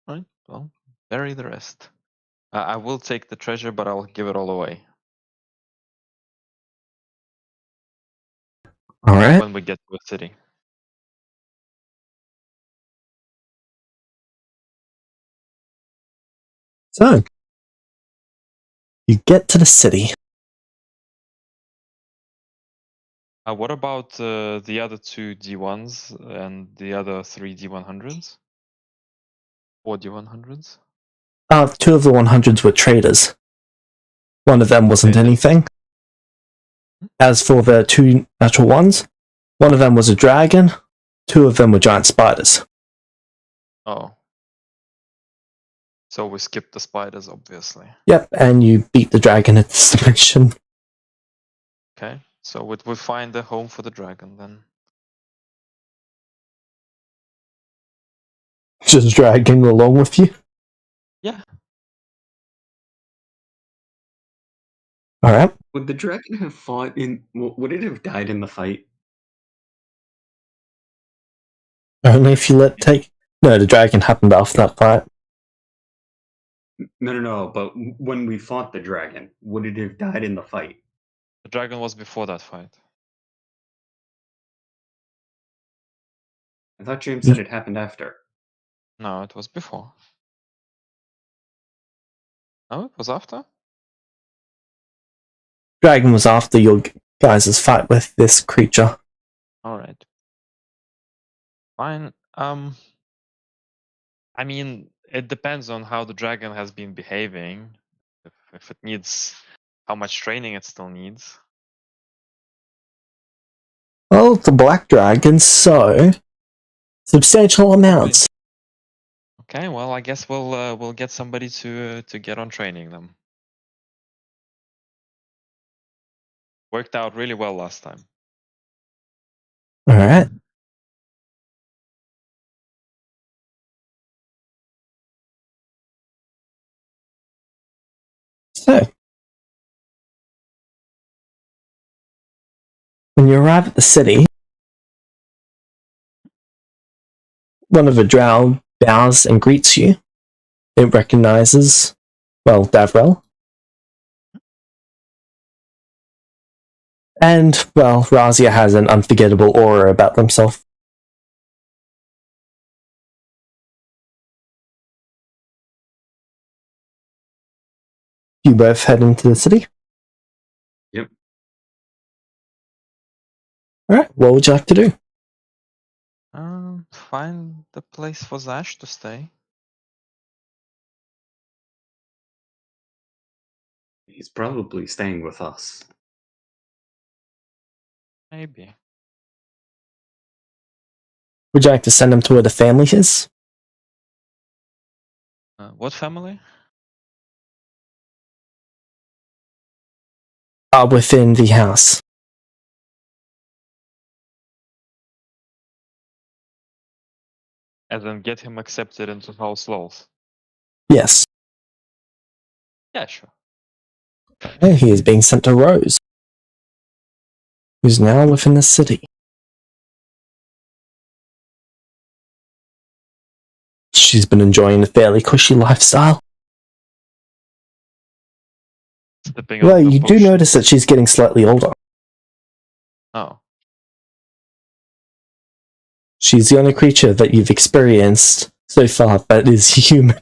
Right. Well, bury the rest. I will take the treasure, but I'll give it all away. Alright. When we get to a city. So, you get to the city. What about the other 2 D1s and the other 3 D100s? 4 D100s? 2 of the 100s were traders. One of them wasn't Okay, anything. As for the 2 natural ones, one of them was a dragon, 2 of them were giant spiders. Oh. So we skipped the spiders, obviously. Yep, and you beat the dragon at this dimension. Okay, so we find a home for the dragon then. Just dragging along with you. Yeah. Alright. Would the dragon have fought in? Would it have died in the fight? Only if you let take. No, the dragon happened after that fight. No. But when we fought the dragon, would it have died in the fight? The dragon was before that fight. I thought James said it happened after. No, it was before. No, it was after? Dragon was after your guys' fight with this creature. Alright. Fine. I mean, it depends on how the dragon has been behaving. If it needs, how much training it still needs. Well, the black dragon, so substantial amounts. Okay, well, I guess we'll get somebody to get on training them. Worked out really well last time. All right. So, when you arrive at the city, one of the drow bows and greets you. It recognizes, well, Davrel. And, well, Razia has an unforgettable aura about themselves. You both head into the city? Yep. Alright, what would you like to do? Find the place for Zash to stay. He's probably staying with us. Maybe. Would you like to send him to where the family is? What family? Within the house. As in get him accepted into House Laws. Yes. Yeah, sure. And he is being sent to Rose, who's now within the city. She's been enjoying a fairly cushy lifestyle. Well, you do notice that she's getting slightly older. Oh. She's the only creature that you've experienced so far that is human,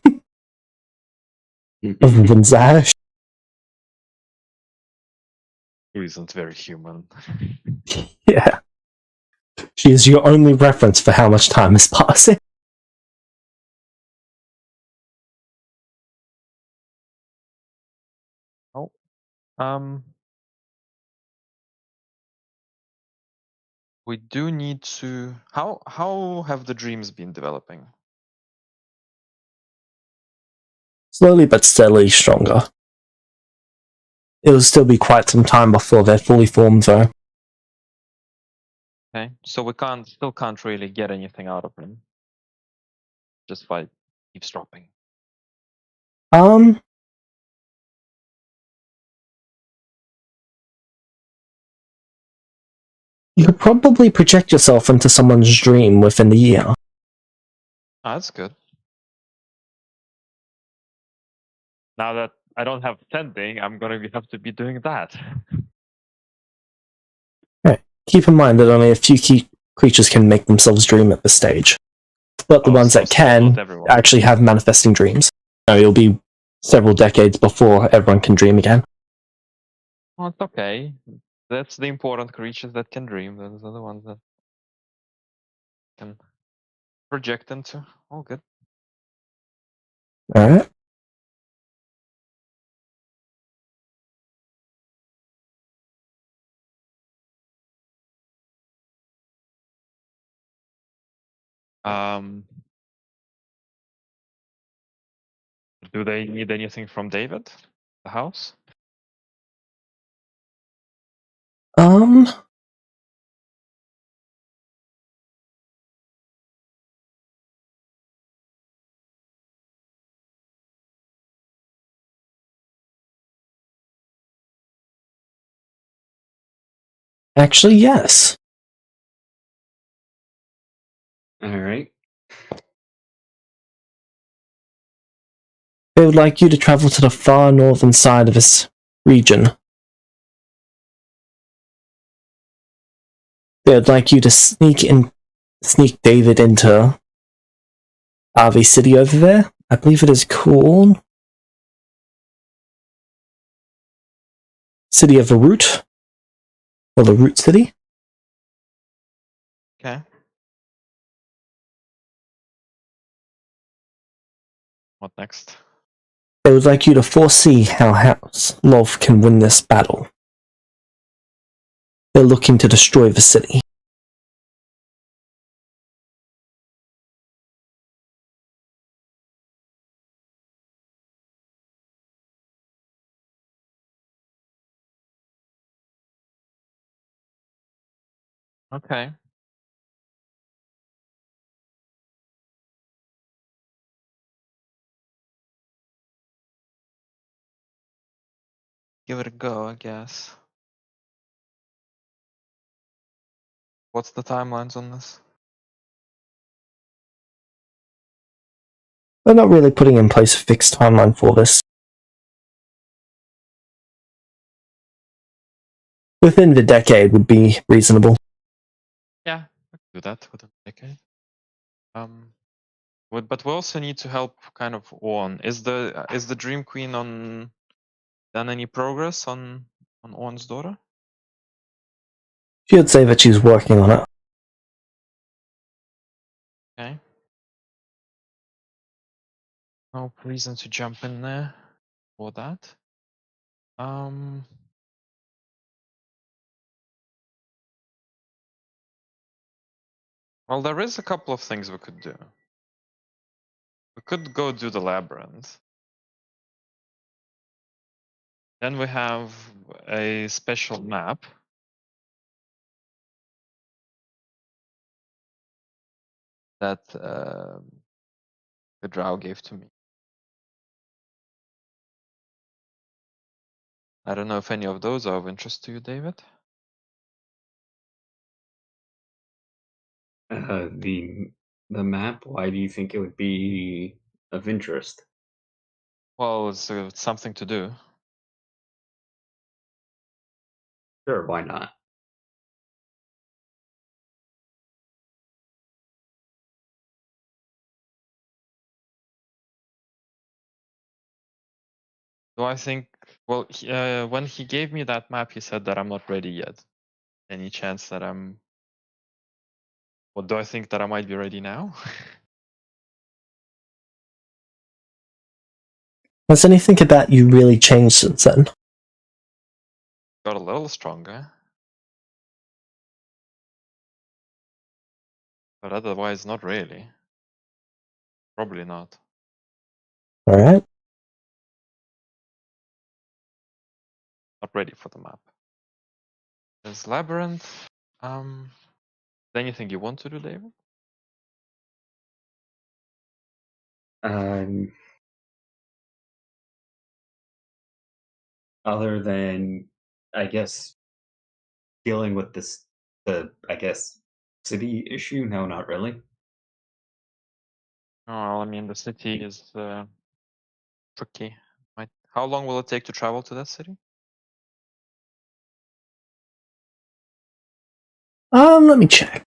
other than Zash. Who isn't very human. Yeah. She is your only reference for how much time is passing. Oh. We do need to... How have the dreams been developing? Slowly but steadily stronger. It will still be quite some time before they're fully formed, though. Okay, so we still can't really get anything out of him. Just by eavesdropping. You could probably project yourself into someone's dream within the year. Oh, that's good. Now that I don't have sending, I'm gonna have to be doing that. Right. Keep in mind that only a few key creatures can make themselves dream at this stage. But the ones that can actually have manifesting dreams. So it'll be several decades before everyone can dream again. Well, it's okay. That's the important creatures that can dream. Those are the ones that can project into. All good. Alright. Do they need anything from David? The house? Actually, yes. Alright. They would like you to travel to the far northern side of this region. They would like you to sneak David into the city over there. I believe it is called City of the Root, or the Root City. Okay. What next? They would like you to foresee how House Love can win this battle. They're looking to destroy the city. Okay. Give it a go, I guess. What's the timelines on this? They're not really putting in place a fixed timeline for this. Within the decade would be reasonable. Yeah, I can do that within a decade. But we also need to help kind of Orn. Is the Dream Queen done any progress on Orn's daughter? She would say that she's working on it. Okay. No reason to jump in there for that. Well, there is a couple of things we could do. We could go do the labyrinth. Then we have a special map that the drow gave to me. I don't know if any of those are of interest to you, David. The map. Why do you think it would be of interest? Well, it's something to do. Sure, why not? Do I think? Well, when he gave me that map, he said that I'm not ready yet. Any chance that I'm? What do I think that I might be ready now? Has anything about you really changed since then? Got a little stronger, but otherwise not really. Probably not. Alright. Not ready for the map. There's labyrinth. Anything you want to do, David? Other than, I guess, dealing with I guess, city issue? No, not really. Oh, well, I mean, the city is tricky. How long will it take to travel to that city? Let me check.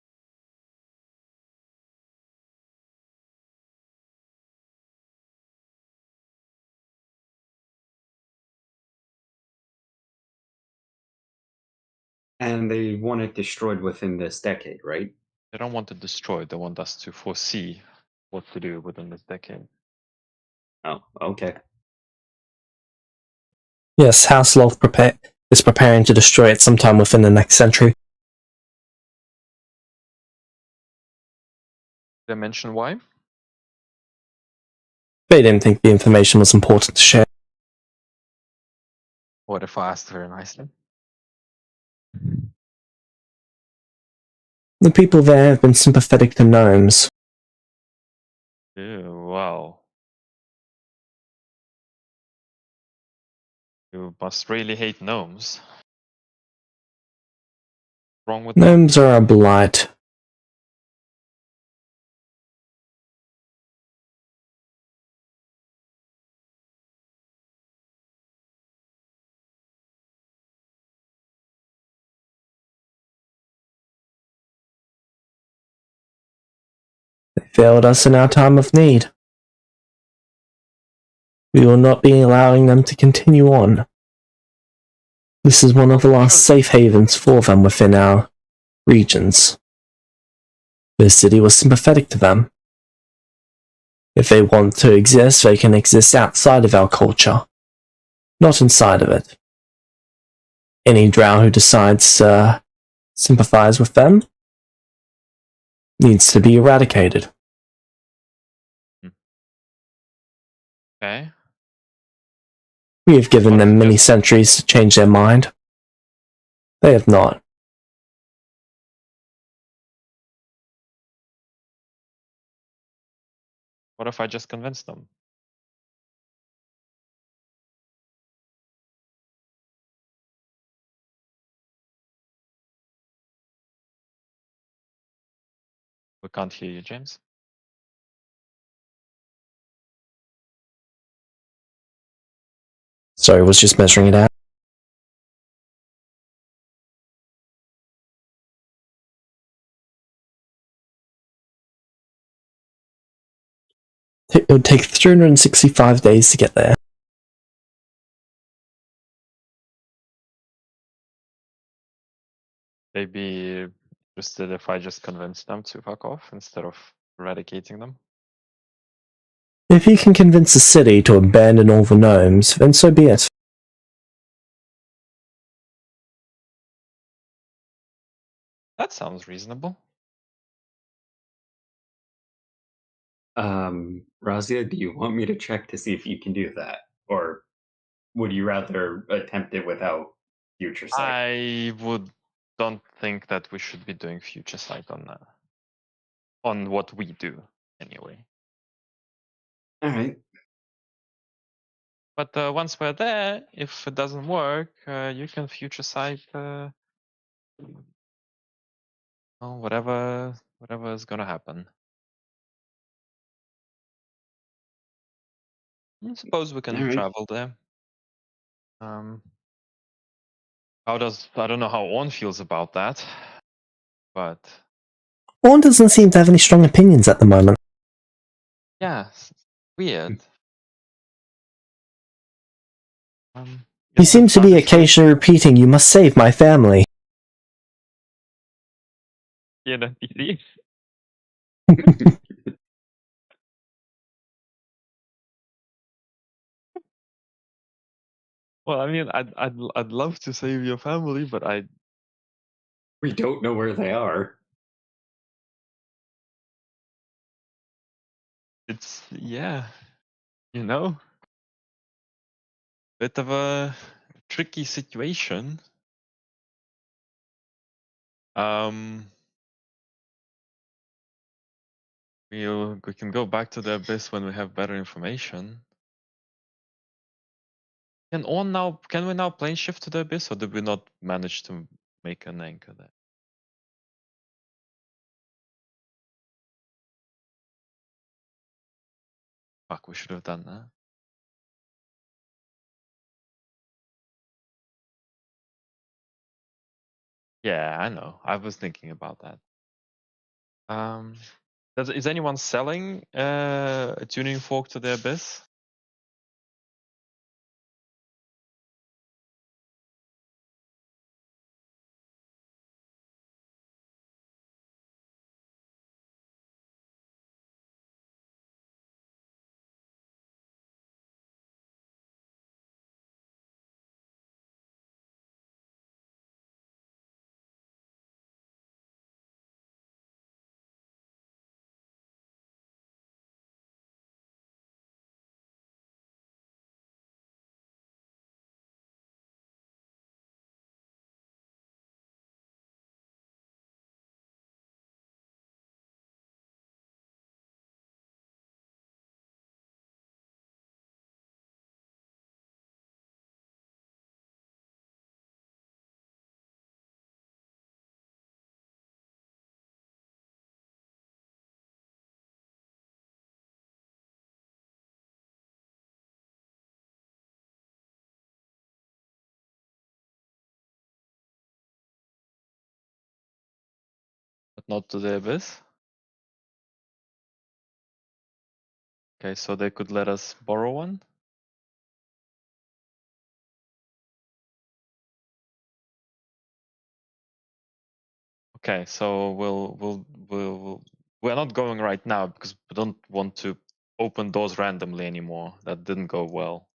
And they want it destroyed within this decade, right? They don't want it destroyed. They want us to foresee what to do within this decade. Oh, okay. Yes, House Love is preparing to destroy it sometime within the next century. Did I mention why? They didn't think the information was important to share. What if I asked very nicely? The people there have been sympathetic to gnomes. Ew, wow. You must really hate gnomes. What's wrong with Gnomes are a blight. They failed us in our time of need. We will not be allowing them to continue on. This is one of the last safe havens for them within our regions. The city was sympathetic to them. If they want to exist, they can exist outside of our culture, not inside of it. Any drow who decides to sympathize with them needs to be eradicated. Okay. We have given them many centuries to change their mind. They have not. What if I just convince them? We can't hear you, James. Sorry, I was just measuring it out. It would take 365 days to get there. They'd be interested if I just convince them to fuck off instead of eradicating them. If you can convince the city to abandon all the gnomes, then so be it. That sounds reasonable. Razia, do you want me to check to see if you can do that? Or would you rather attempt it without future sight? I don't think that we should be doing future sight on what we do anyway. Alright. But once we're there, if it doesn't work, you can future sight whatever is gonna happen. I suppose we can travel there. I don't know how Orn feels about that, but Orn doesn't seem to have any strong opinions at the moment. yeah, weird. He seems to be occasionally repeating, "You must save my family." Yeah, that's easy. Well, I mean, I'd love to save your family, but we don't know where they are. It's yeah, you know, bit of a tricky situation. We can go back to the abyss when we have better information. Can we now plane shift to the abyss, or did we not manage to make an anchor there? Fuck, we should have done that. Yeah, I know. I was thinking about that. Is anyone selling a tuning fork to the abyss? But not to the abyss? Okay, so they could let us borrow one? Okay, so we're not going right now because we don't want to open doors randomly anymore. That didn't go well.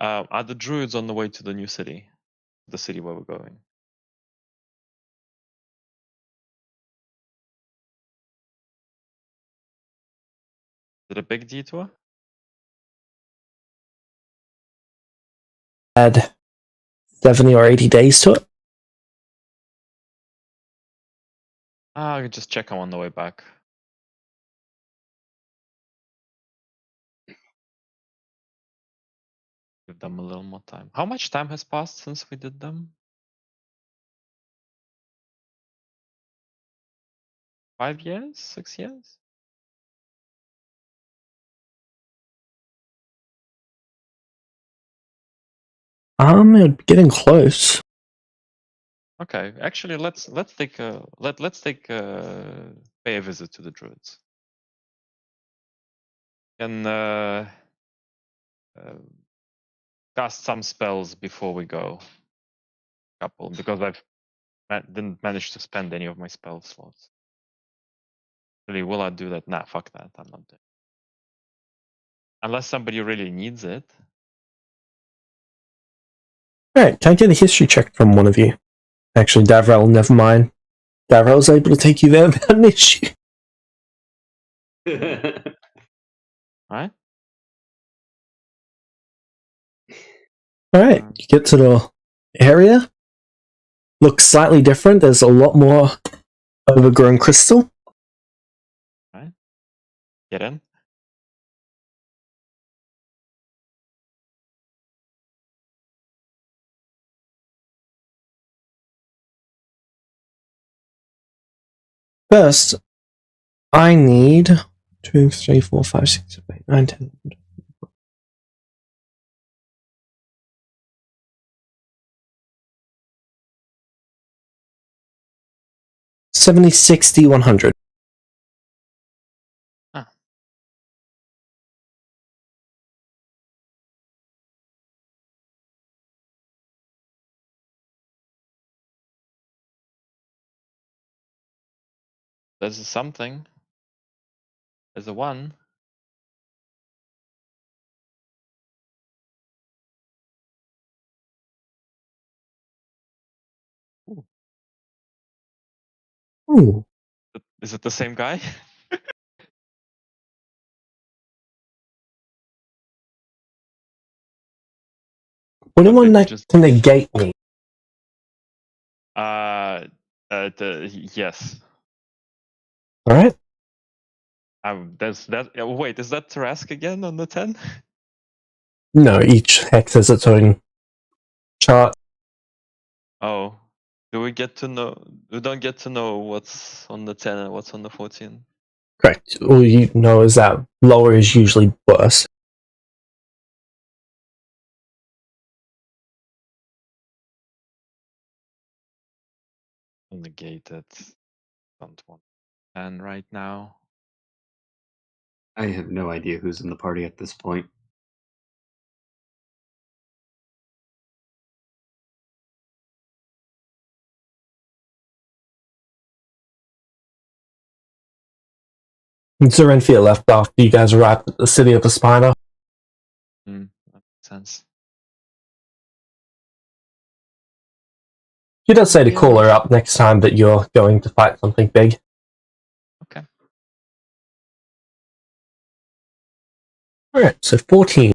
Are the druids on the way to the new city? The city where we're going? Is it a big detour? Add 70 or 80 days to it. I can just check them on the way back. Give them a little more time. How much time has passed since we did them? 5 years? 6 years? Getting close. Okay, actually, let's take pay a visit to the druids. And cast some spells before we go. Couple, because didn't manage to spend any of my spell slots. Really, will I do that? Nah, fuck that. I'm not doing it. Unless somebody really needs it. Alright, can I get a history check from one of you? Actually, Davrel, never mind. Davrel's able to take you there without an issue. Right? Alright, you get to the area. Looks slightly different. There's a lot more overgrown crystal. Right? Get in. First, I need 2, 3, 4, 5, 6, 7, 8, 9, 10. 70, 60, 100. Ah. There's something. There's a 1. Ooh. Ooh. Is it the same guy? Would anyone maybe like just to negate me? Yes. Alright. There's that. Wait, is that Tarask again on the 10? No, each hex has its own chart. Oh, do we get to know? We don't get to know what's on the 10 and what's on the 14. Correct. All you know is that lower is usually worse. Negate it. Don't want 10 right now. I have no idea who's in the party at this point. Zorenthia left after you guys arrived at the city of Espina. That makes sense. She does say to call her up next time that you're going to fight something big. Okay. Alright, so 14.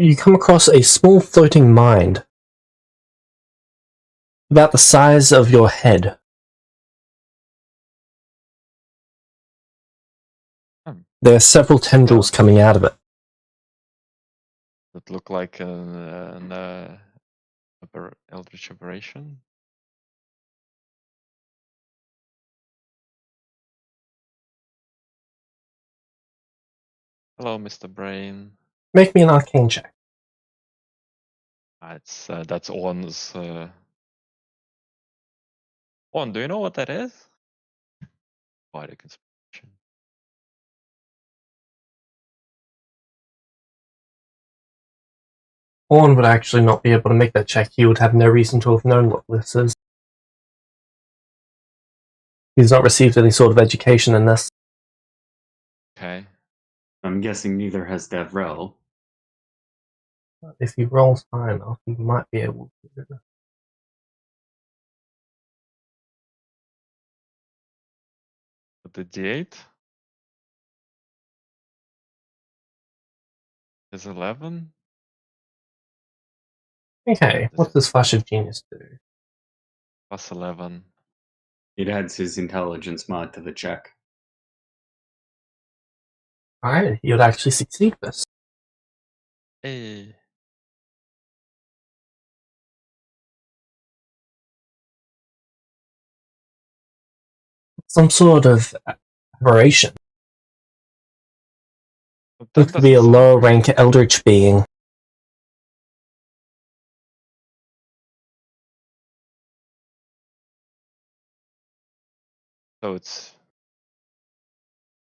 You come across a small floating mind. About the size of your head. There are several tendrils coming out of it. It looked like an eldritch operation. Hello, Mr. Brain. Make me an arcane check. That's On's. On, do you know what that is? Body conspiration. Horn would actually not be able to make that check. He would have no reason to have known what this is. He's not received any sort of education in this. Okay. I'm guessing neither has Devrel. If he rolls high enough, he might be able to. The D8 is 11. Okay, what does Flash of Genius do? Plus 11. It adds his intelligence mod to the check. Alright, he would actually succeed this. Hey. Some sort of aberration. Looks to be a lower rank eldritch being. So it's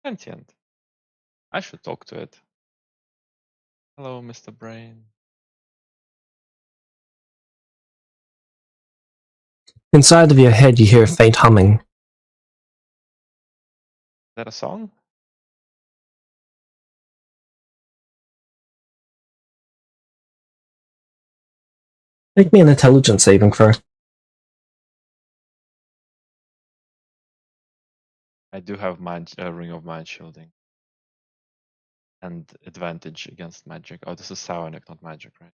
sentient. I should talk to it. Hello, Mr. Brain. Inside of your head, you hear a faint humming. Is that a song? Make me an intelligence saving throw. I do have Ring of Mind Shielding. And advantage against magic. Oh, this is psionic, not magic, right?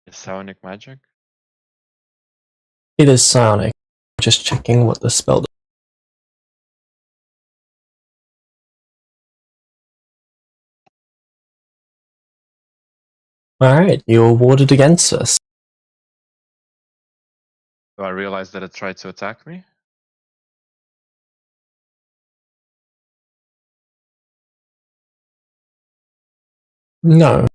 Is psionic magic? It is psionic. Just checking what the spell does. Alright, you're awarded against this. Do I realize that it tried to attack me? No.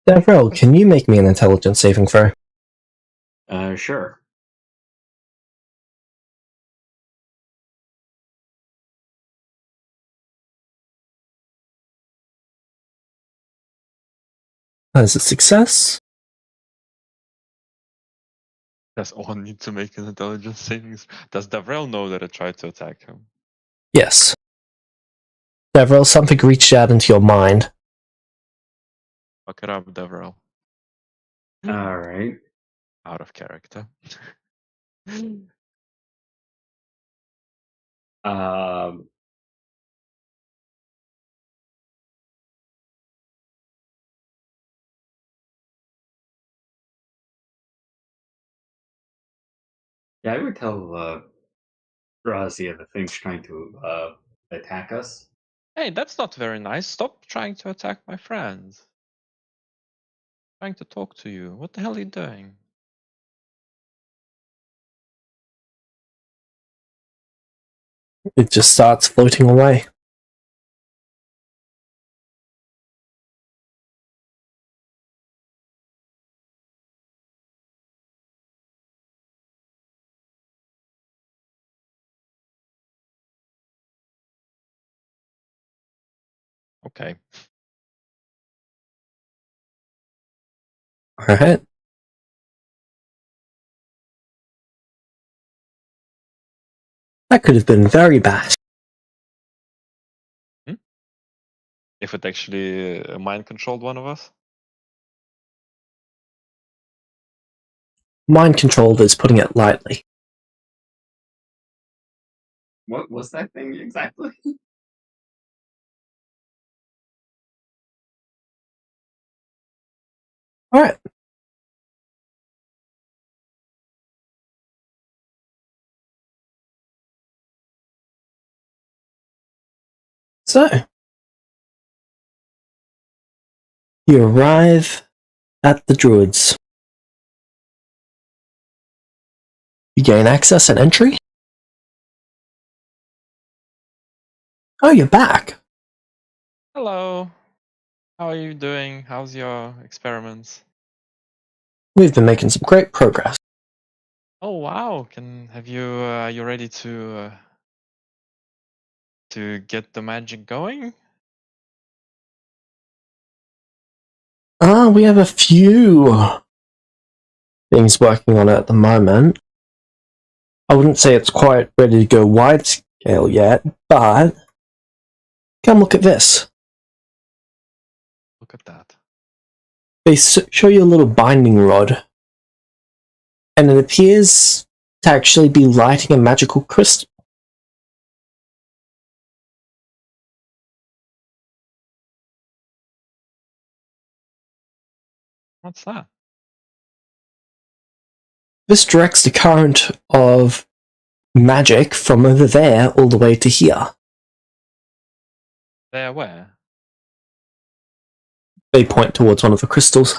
Devrel, can you make me an intelligence saving throw? Sure. That is a success. Does On need to make an intelligence savings? Does Davrel know that it tried to attack him? Yes. Devrel, something reached out into your mind. Fuck it up, Davrel. Alright. Out of character. Um, yeah, I would tell Razia the thing's trying to attack us. Hey, that's not very nice. Stop trying to attack my friends. I'm trying to talk to you. What the hell are you doing? It just starts floating away. Okay. Alright. That could have been very bad. If it actually mind controlled one of us? Mind controlled is putting it lightly. What was that thing exactly? Alright. So, you arrive at the druids. You gain access and entry. Oh, you're back. Hello. How are you doing? How's your experiments? We've been making some great progress. Oh wow! Are you ready to get the magic going? We have a few things working on it at the moment. I wouldn't say it's quite ready to go wide scale yet, but come look at this. Look at that. They show you a little binding rod, and it appears to actually be lighting a magical crystal. What's that? This directs the current of magic from over there all the way to here. There where? They point towards one of the crystals.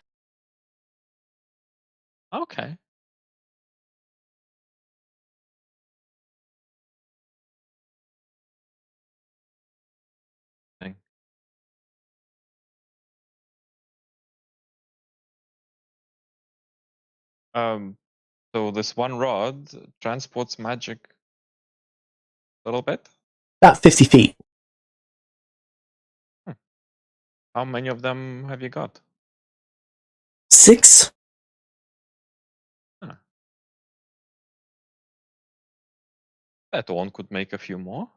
Okay. So this one rod transports magic a little bit? About 50 feet. How many of them have you got? 6? Huh. That one could make a few more.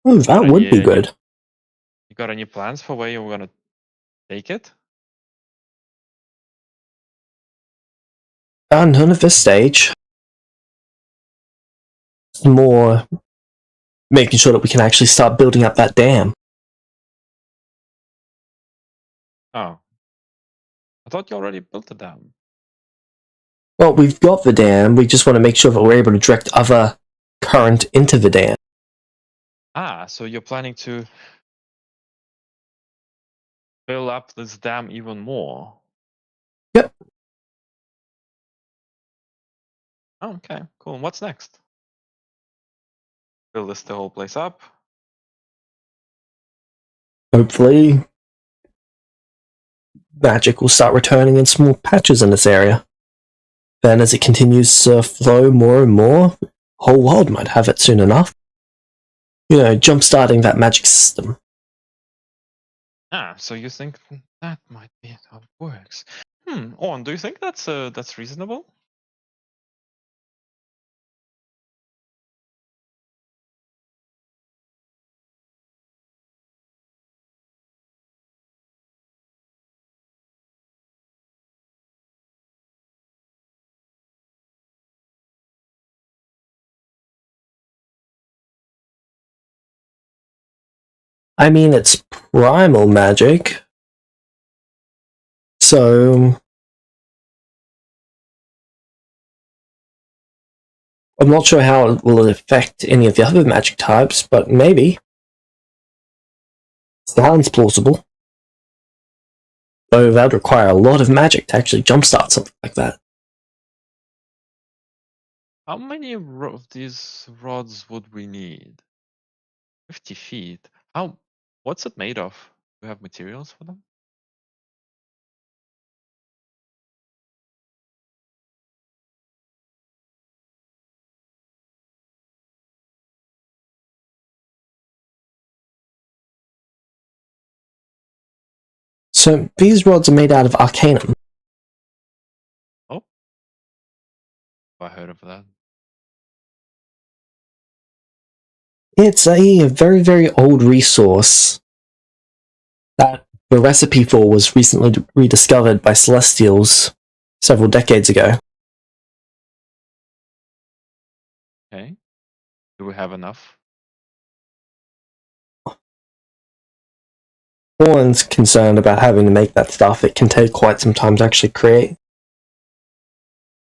Oh, that would be good. You got any plans for where you're gonna take it? None at this stage. More making sure that we can actually start building up that dam. Oh. I thought you already built the dam. Well, we've got the dam, we just want to make sure that we're able to direct other current into the dam. Ah, so you're planning to fill up this dam even more? Yep. Oh, okay, cool. And what's next? Fill the whole place up? Hopefully, magic will start returning in small patches in this area. Then, as it continues to flow more and more, the whole world might have it soon enough. You know, jump-starting that magic system. Ah, so you think that might be how it works? On, do you think that's reasonable? I mean, it's primal magic, so I'm not sure how it will affect any of the other magic types, but maybe. Sounds plausible. Though that would require a lot of magic to actually jumpstart something like that. How many of these rods would we need? 50 feet. What's it made of? Do you have materials for them? So these rods are made out of arcanum. Oh, I heard of that. It's a very, very old resource that the recipe for was recently rediscovered by Celestials several decades ago. Okay. Do we have enough? No one's concerned about having to make that stuff. It can take quite some time to actually create.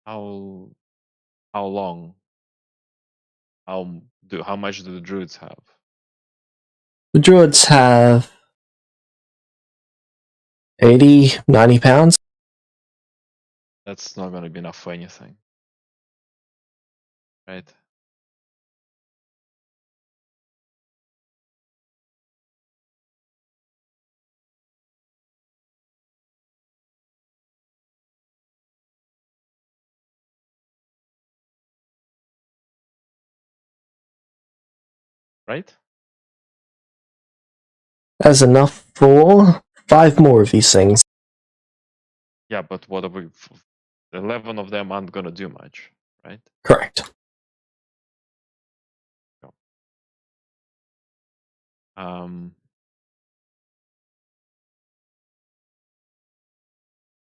How long? How much do the druids have? The druids have 80, 90 pounds. That's not going to be enough for anything. Right? Right? That's enough for 5 more of these things. Yeah, but what are we? 11 of them aren't going to do much, right? Correct.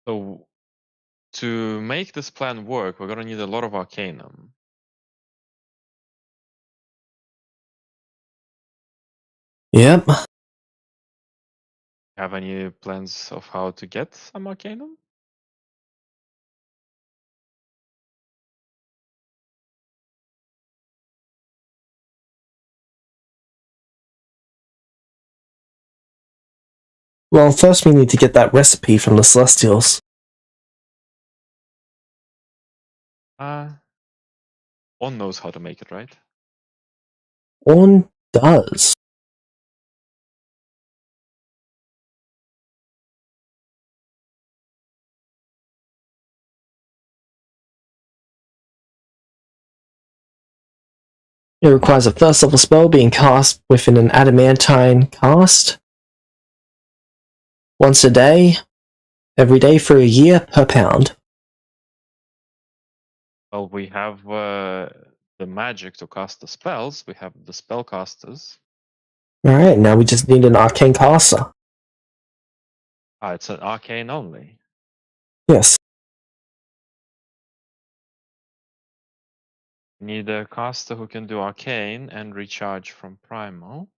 So to make this plan work, we're going to need a lot of arcanum. Yep. Have any plans of how to get some arcanum? Well, first we need to get that recipe from the Celestials. One knows how to make it, right? One does. It requires a first level spell being cast within an adamantine cast. Once a day, every day for a year, per pound. Well, we have the magic to cast the spells. We have the spellcasters. Alright, now we just need an arcane caster. It's an arcane only. Yes. Need a caster who can do arcane and recharge from primal.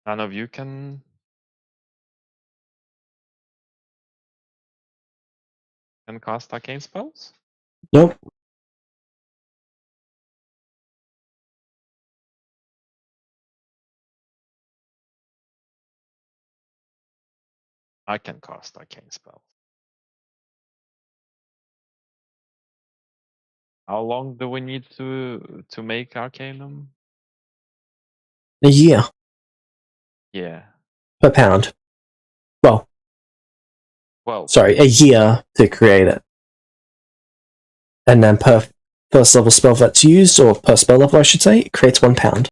None of you can cast arcane spells? Nope. I can cast arcane spells. How long do we need to make arcanum? A year. Yeah. Per pound. Well, Well, sorry, a year to create it. And then per first level spell that's used, or per spell level I should say, it creates 1 pound.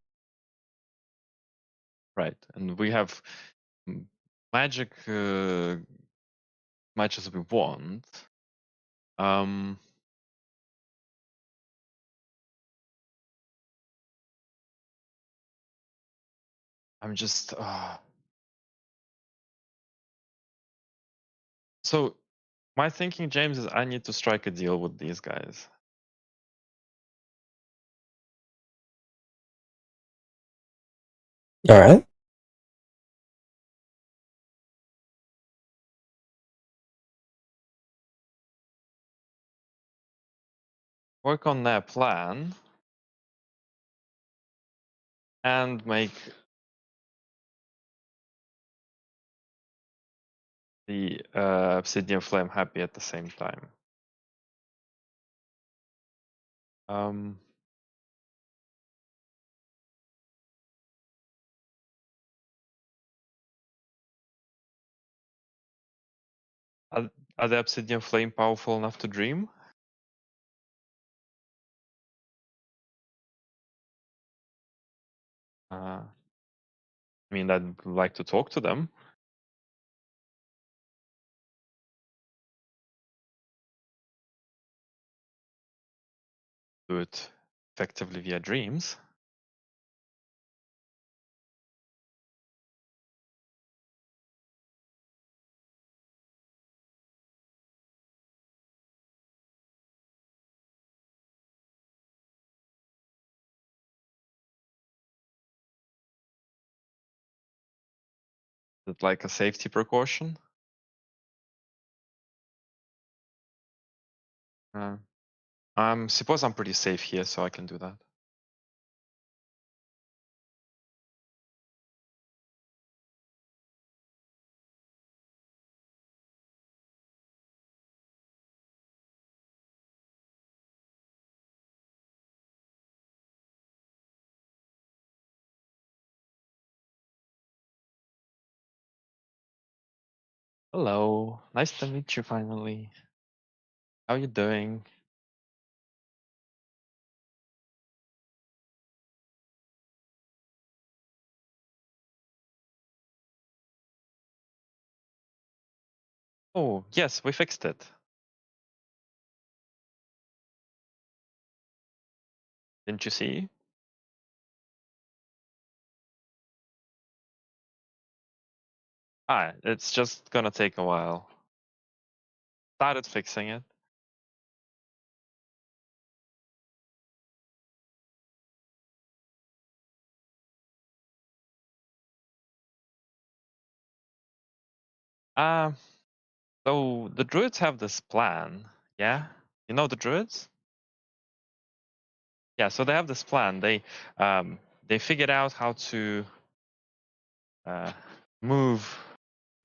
right. And we have magic much as we want. I'm just so my thinking, James, is I need to strike a deal with these guys. Alright. Work on their plan and make the obsidian flame happy at the same time. Are the obsidian flame powerful enough to dream? I mean, I'd like to talk to them. Do it effectively via dreams. Is it like a safety precaution? Suppose I'm pretty safe here, so I can do that. Hello, nice to meet you finally. How you doing? Oh, yes, we fixed it. Didn't you see? It's just gonna take a while. Started fixing it. So the druids have this plan, yeah? You know the druids? Yeah, so they have this plan. They figured out how to move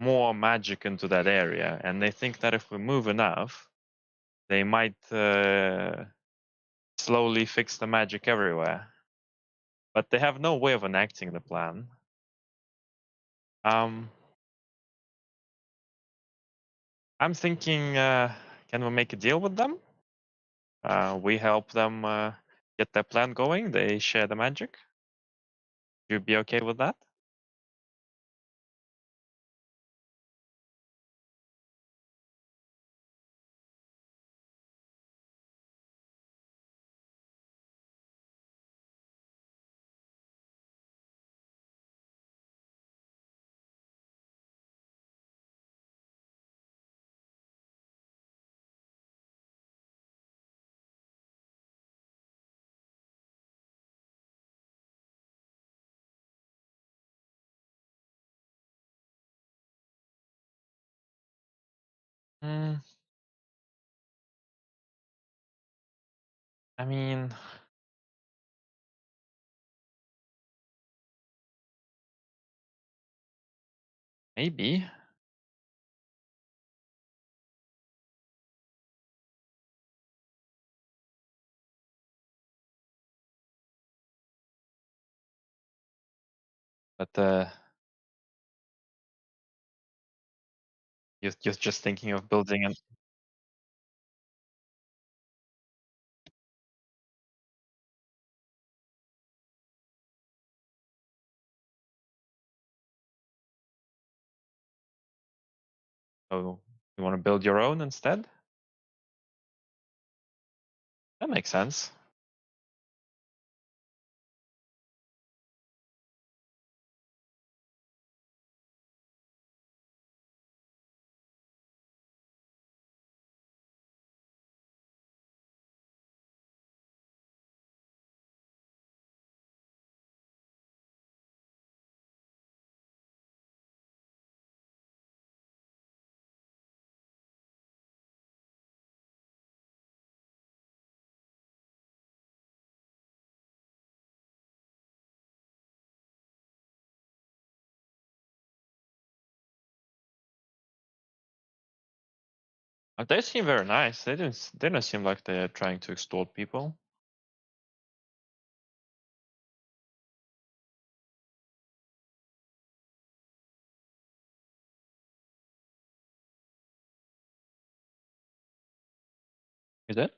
more magic into that area, and they think that if we move enough, they might slowly fix the magic everywhere. But they have no way of enacting the plan. I'm thinking, can we make a deal with them? We help them get their plan going. They share the magic. You'd be okay with that? Mm, I mean, maybe. But you're just thinking of building an. Oh, you want to build your own instead? That makes sense. They seem very nice. They don't seem like they're trying to extort people. Is it?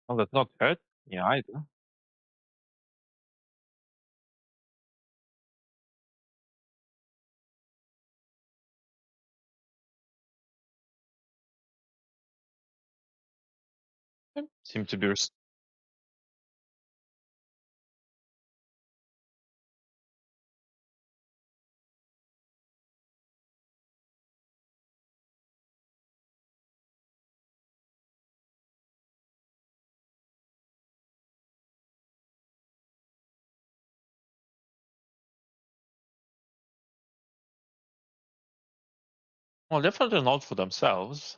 Well, that's not hurt me either. Seem to be. Well, definitely not for themselves.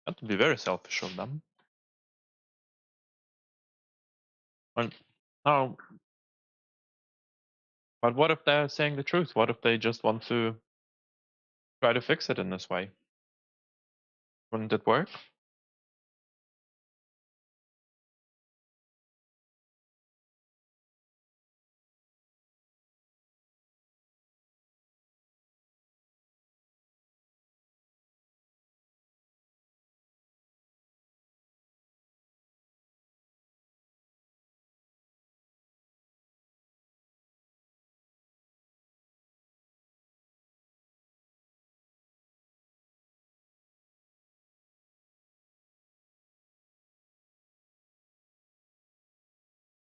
That would be very selfish of them. And now, but what if they're saying the truth? What if they just want to try to fix it in this way? Wouldn't it work?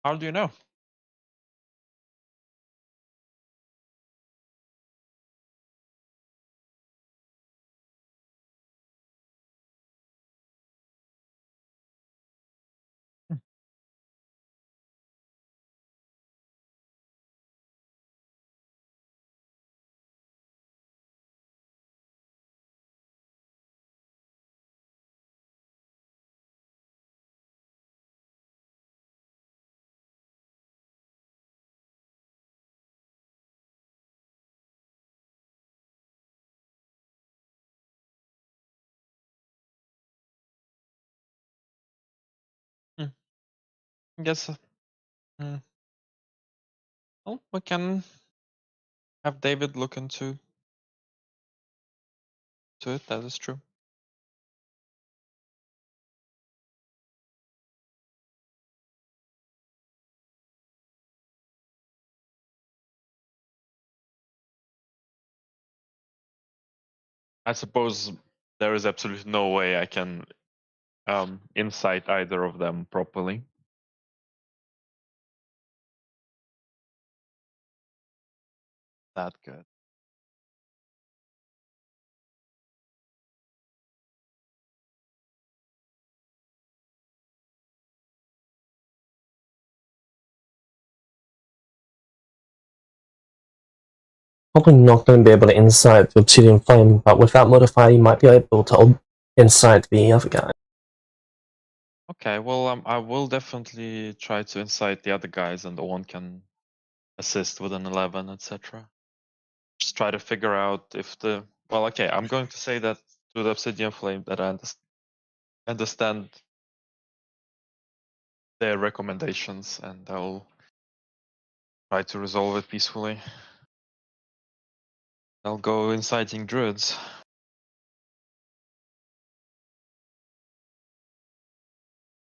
How do you know? Hmm. I guess. Well, we can have David look into it. That is true. I suppose there is absolutely no way I can insight either of them properly. That good. Probably not going to be able to insight the obsidian flame, but with that modifier, you might be able to insight the other guy. Okay, well, I will definitely try to insight the other guys, and Owen can assist with an 11, etc. Just try to figure out if the. Well, okay, I'm going to say that to the obsidian flame that I understand their recommendations, and I'll try to resolve it peacefully. I'll go inciting druids.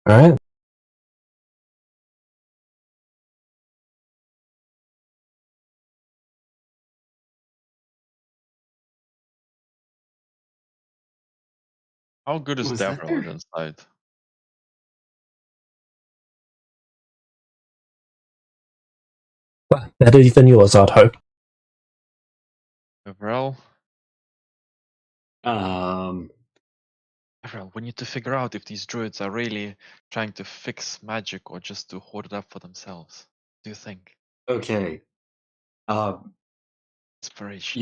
Alright. How good is Was that Devrel there? inside? Well, better than yours, I'd hope. Devrel? Um, Devrel, we need to figure out if these druids are really trying to fix magic or just to hoard it up for themselves. What do you think? okay. Inspiration.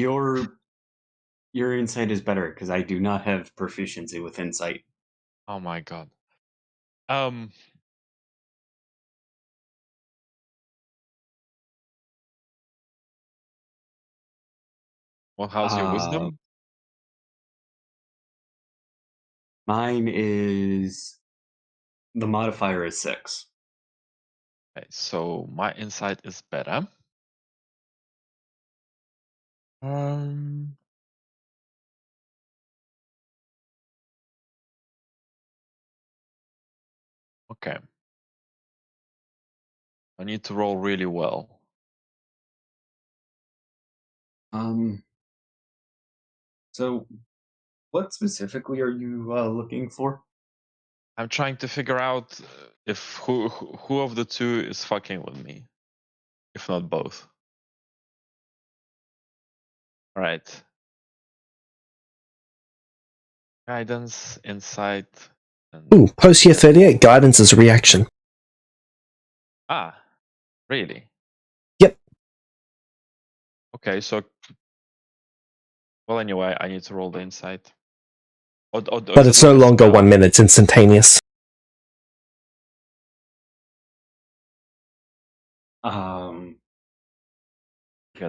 Your insight is better because I do not have proficiency with insight. Oh my god. Well, how's your Uh, wisdom? Mine is the modifier is 6. Okay, so my insight is better. Um, Okay. I need to roll really well. So, what specifically are you looking for? I'm trying to figure out if who of the two is fucking with me, if not both. All right. Guidance, insight, and Ooh, post year 38, guidance is a reaction. really? Yep. Okay, so well, anyway, I need to roll the insight. But it's no longer 1 minute, it's instantaneous. Yeah,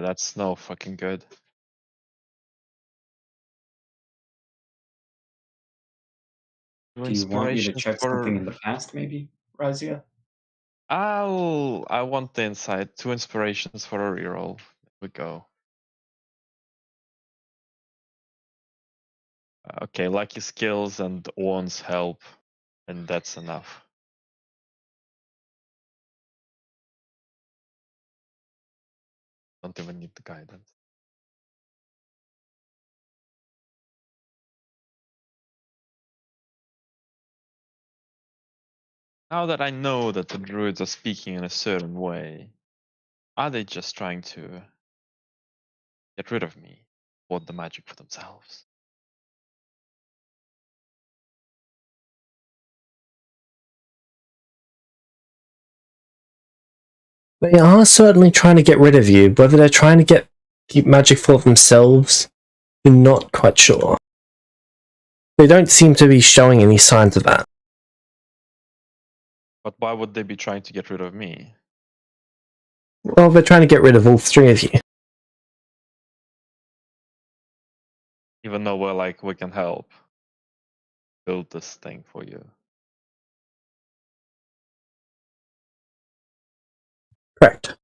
that's no fucking good. Do you want me to check something in the past, maybe, Razia? I want the insight. 2 inspirations for a reroll. There we go. Okay, lucky skills and Orn's help, and that's enough. Don't even need the guidance. Now that I know that the druids are speaking in a certain way, are they just trying to get rid of me? Want the magic for themselves? They are certainly trying to get rid of you. Whether they're trying to keep magic for themselves, you're not quite sure. They don't seem to be showing any signs of that. But why would they be trying to get rid of me? Well, they're trying to get rid of all 3 of you. Even though we're like, we can help build this thing for you. Correct.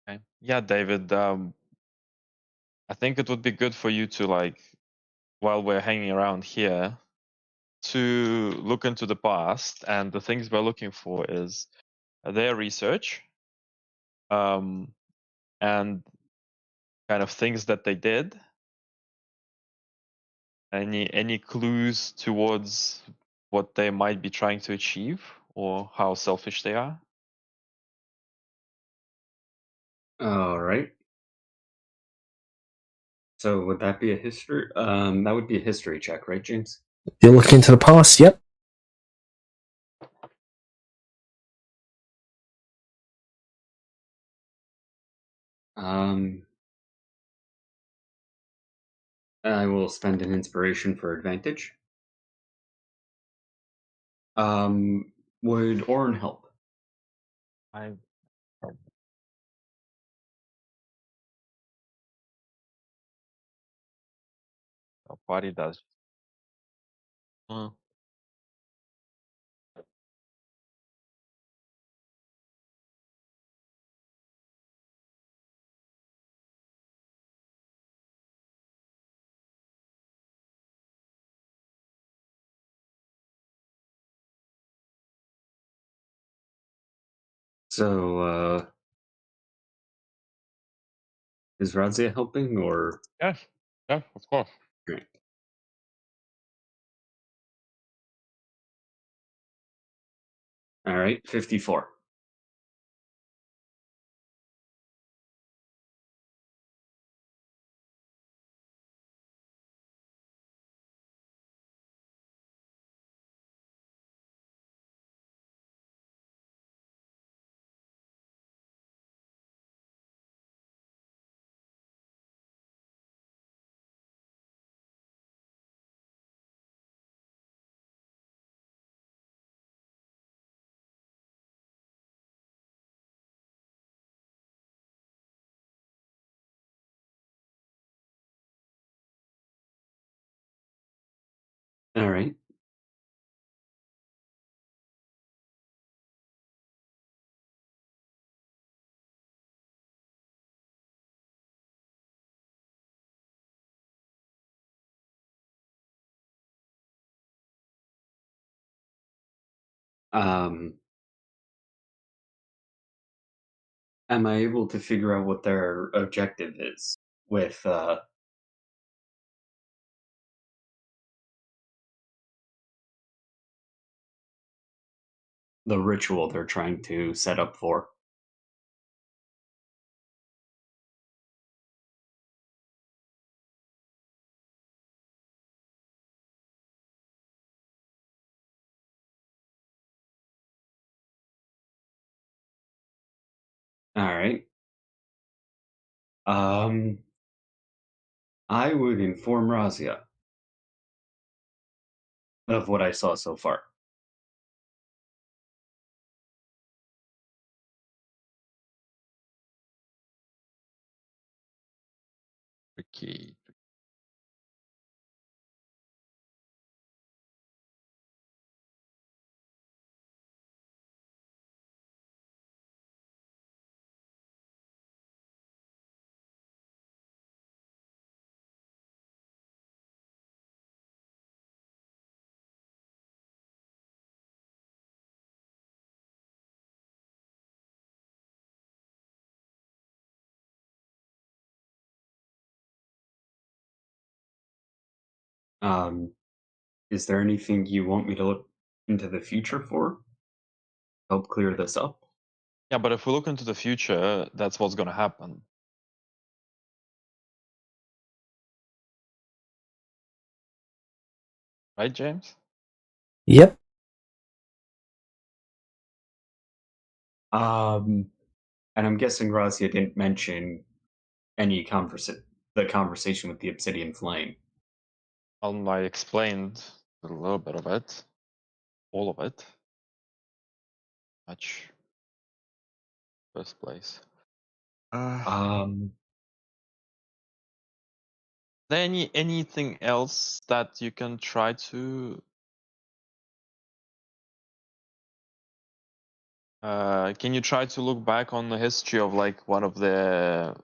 Okay. Yeah, David, I think it would be good for you to, like, while we're hanging around here, to look into the past, and the things we're looking for is their research, and kind of things that they did. Any clues towards what they might be trying to achieve or how selfish they are? All right. So would that be a history? That would be a history check, right, James? You're looking into the past, yep. I will spend an inspiration for advantage. Would Orin help? Nobody does. So, is Razia helping, or? Yeah, of course. Great. All right, 54. All right. Am I able to figure out what their objective is with the ritual they're trying to set up for? All right. I would inform Razia of what I saw so far. Okay. Is there anything you want me to look into the future for? Help clear this up? Yeah, but if we look into the future, that's what's going to happen. Right, James? Yep. And I'm guessing Razia didn't mention any the conversation with the Obsidian Flame. I explained a little bit of it. All of it. Much. First place. There anything else that you can try to can you try to look back on the history of like one of the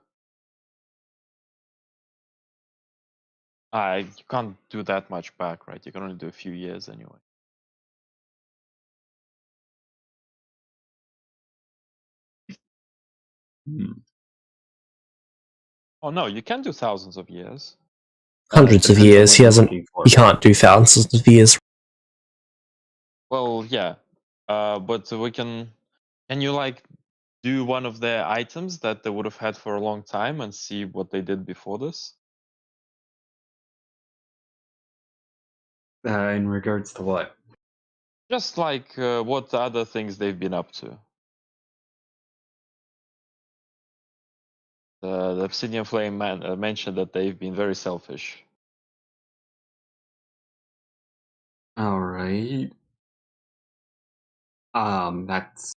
you can't do that much back, right? You can only do a few years anyway. Oh no, you can do thousands of years. Hundreds of Depends on years. what you're looking for. He can't do thousands of years. Well, yeah. But we can you like do one of the items that they would have had for a long time and see what they did before this? In regards to what? Just like what other things they've been up to. The Obsidian Flame mentioned that they've been very selfish. All right. That's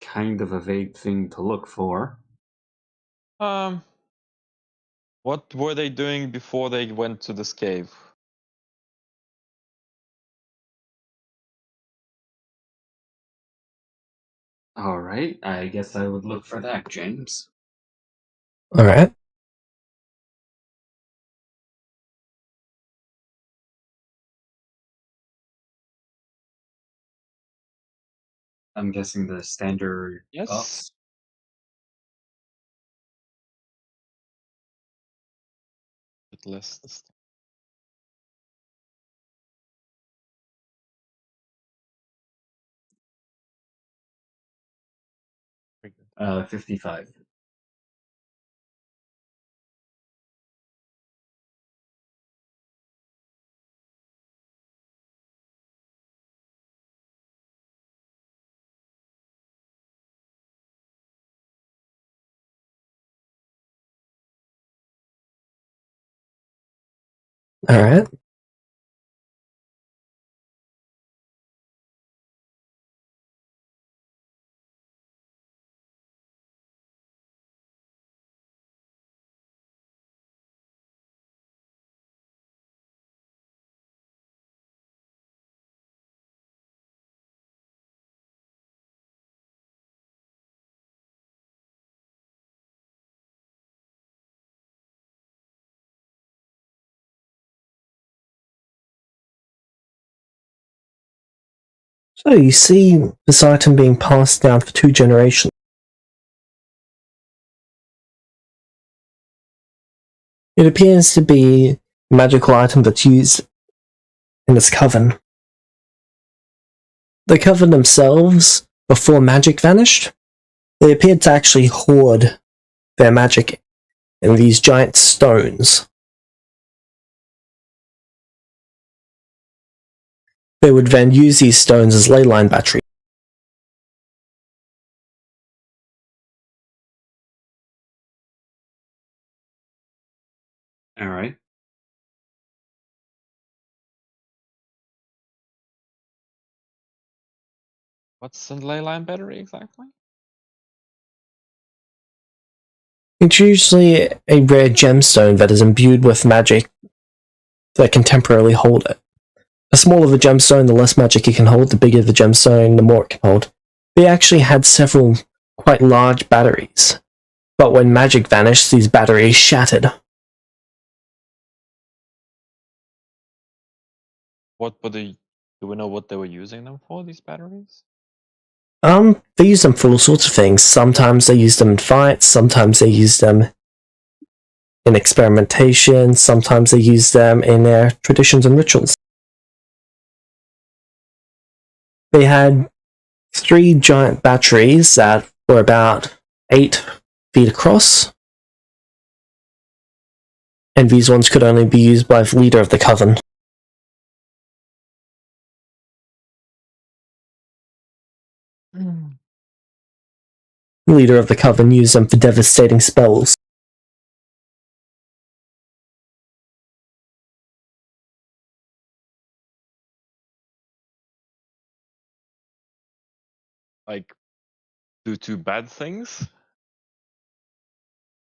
kind of a vague thing to look for. What were they doing before they went to this cave? All right. I guess I would look for that, James. All right. I'm guessing the standard Yes. buffs. Bit less this 55. All right. So you see this item being passed down for 2 generations. It appears to be a magical item that's used in this coven. The coven themselves, before magic vanished, they appeared to actually hoard their magic in these giant stones. They would then use these stones as ley line batteries. Alright. What's a ley line battery exactly? It's usually a rare gemstone that is imbued with magic that can temporarily hold it. The smaller the gemstone, the less magic it can hold. The bigger the gemstone, the more it can hold. They actually had several quite large batteries, but when magic vanished, these batteries shattered. What were they? Do we know what they were using them for? These batteries? They use them for all sorts of things. Sometimes they use them in fights, sometimes they use them in experimentation, sometimes they use them in their traditions and rituals. They had 3 giant batteries that were about 8 feet across, and these ones could only be used by the leader of the coven. The leader of the coven used them for devastating spells. Like, do bad things?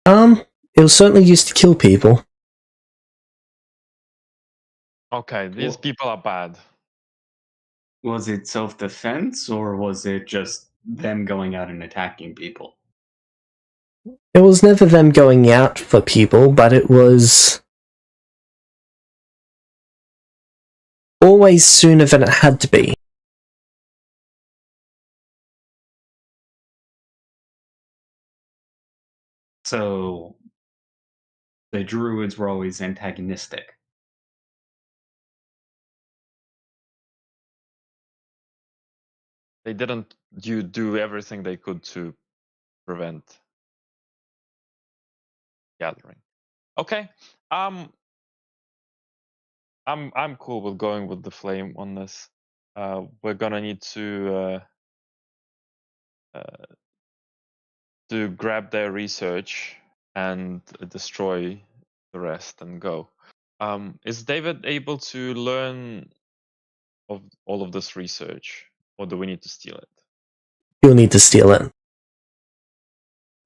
It was certainly used to kill people. Okay, these people are bad. Was it self-defense, or was it just them going out and attacking people? It was never them going out for people, but it was always sooner than it had to be. So, the druids were always antagonistic. They didn't do everything they could to prevent gathering. Okay. I'm cool with going with the flame on this. We're gonna need to grab their research and destroy the rest and go. Is David able to learn of all of this research, or do we need to steal it? You'll need to steal it.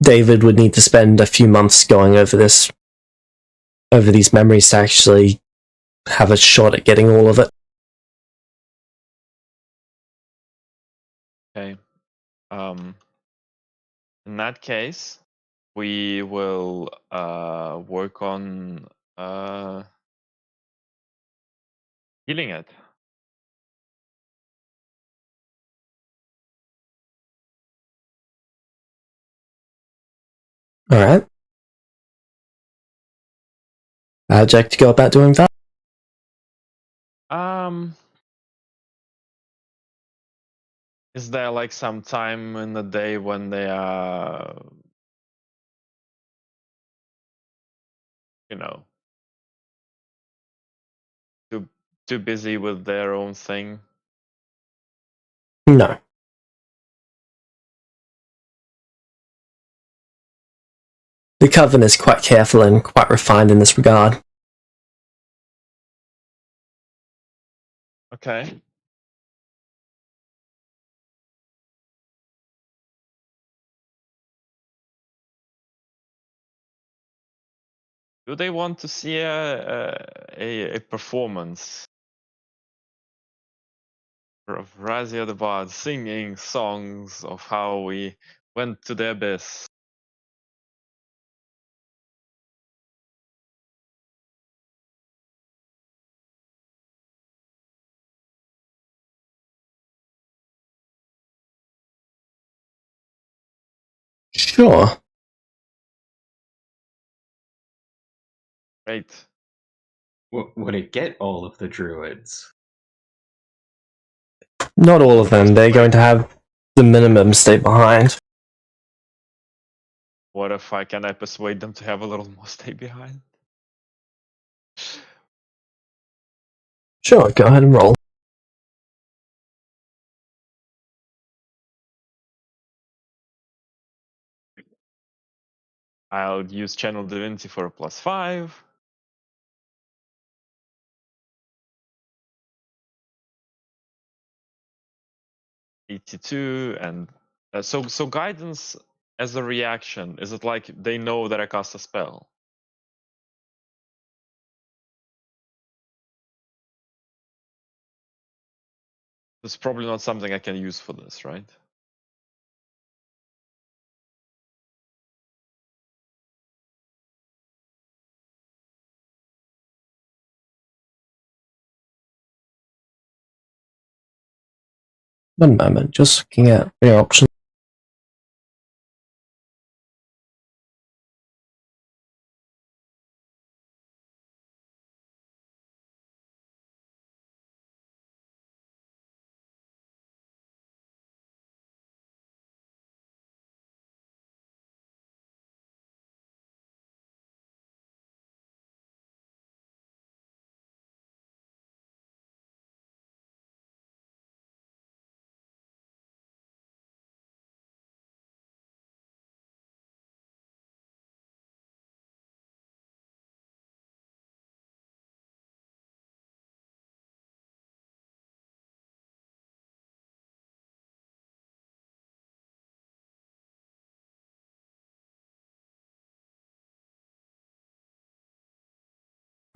David would need to spend a few months going over these memories to actually have a shot at getting all of it. Okay. In that case, we will work on healing it. Alright. How'd you like to go about doing that? Is there like some time in the day when they are, you know, too busy with their own thing? No. The Coven is quite careful and quite refined in this regard. Okay. Do they want to see a performance of Razia the Bard singing songs of how we went to the abyss? Sure. Great. Would it get all of the druids? Not all of them. They're going to have the minimum stay behind. What if can I persuade them to have a little more stay behind? Sure, go ahead and roll. I'll use Channel Divinity for a +5. +82, and so guidance as a reaction, is it like they know that I cast a spell? It's probably not something I can use for this, right? One moment, just looking at your options.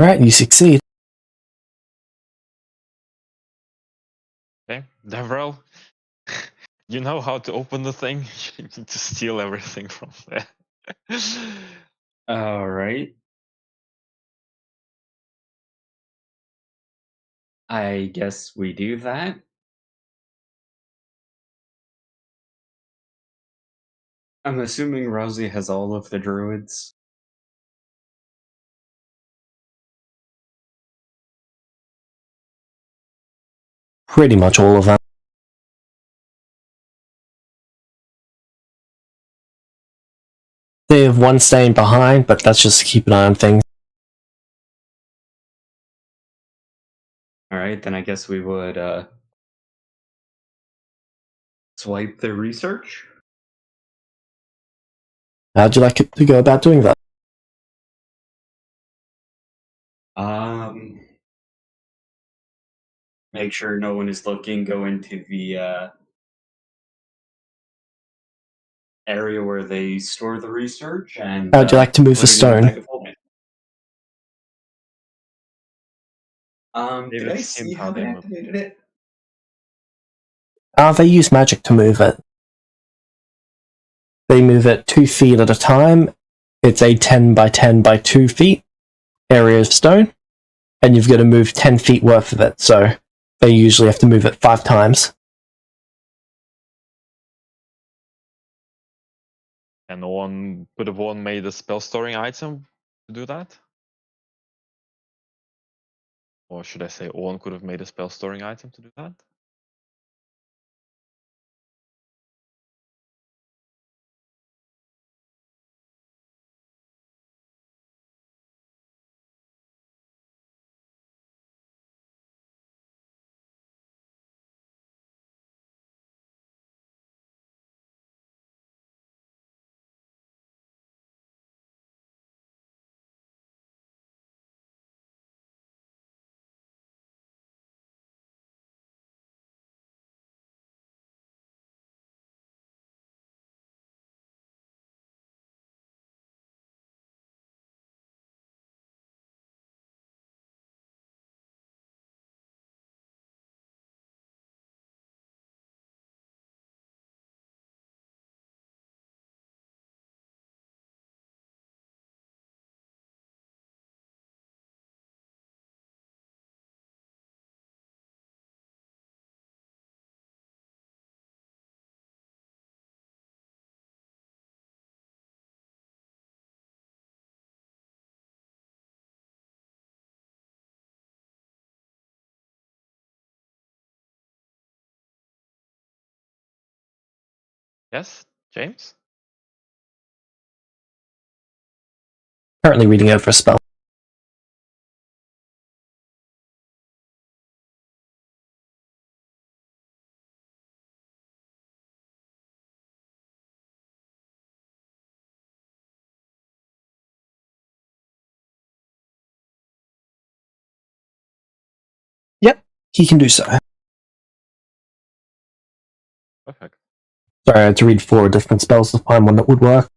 Alright, you succeed. Okay, Devrel, you know how to open the thing. You need to steal everything from there. All right. I guess we do that. I'm assuming Rosie has all of the druids. Pretty much all of them. They have one staying behind, but that's just to keep an eye on things. All right, then I guess we would swipe the research. How'd you like it to go about doing that? Make sure no one is looking. Go into the area where they store the research, and How'd you like to move the put it in the stone? bag of holding. Did David I seemed see how how they they move. activated it? They use magic to move it. They move it 2 feet at a time. It's a 10 by 10 by 2 feet area of stone, and you've got to move 10 feet worth of it, so they usually have to move it 5 times. And one could have one made a spell storing item to do that? Or should I say one could have made a spell storing item to do that? Yes, James? Currently reading over a spell. Yep, he can do so. Perfect. Sorry, I had to read 4 different spells to find one that would work.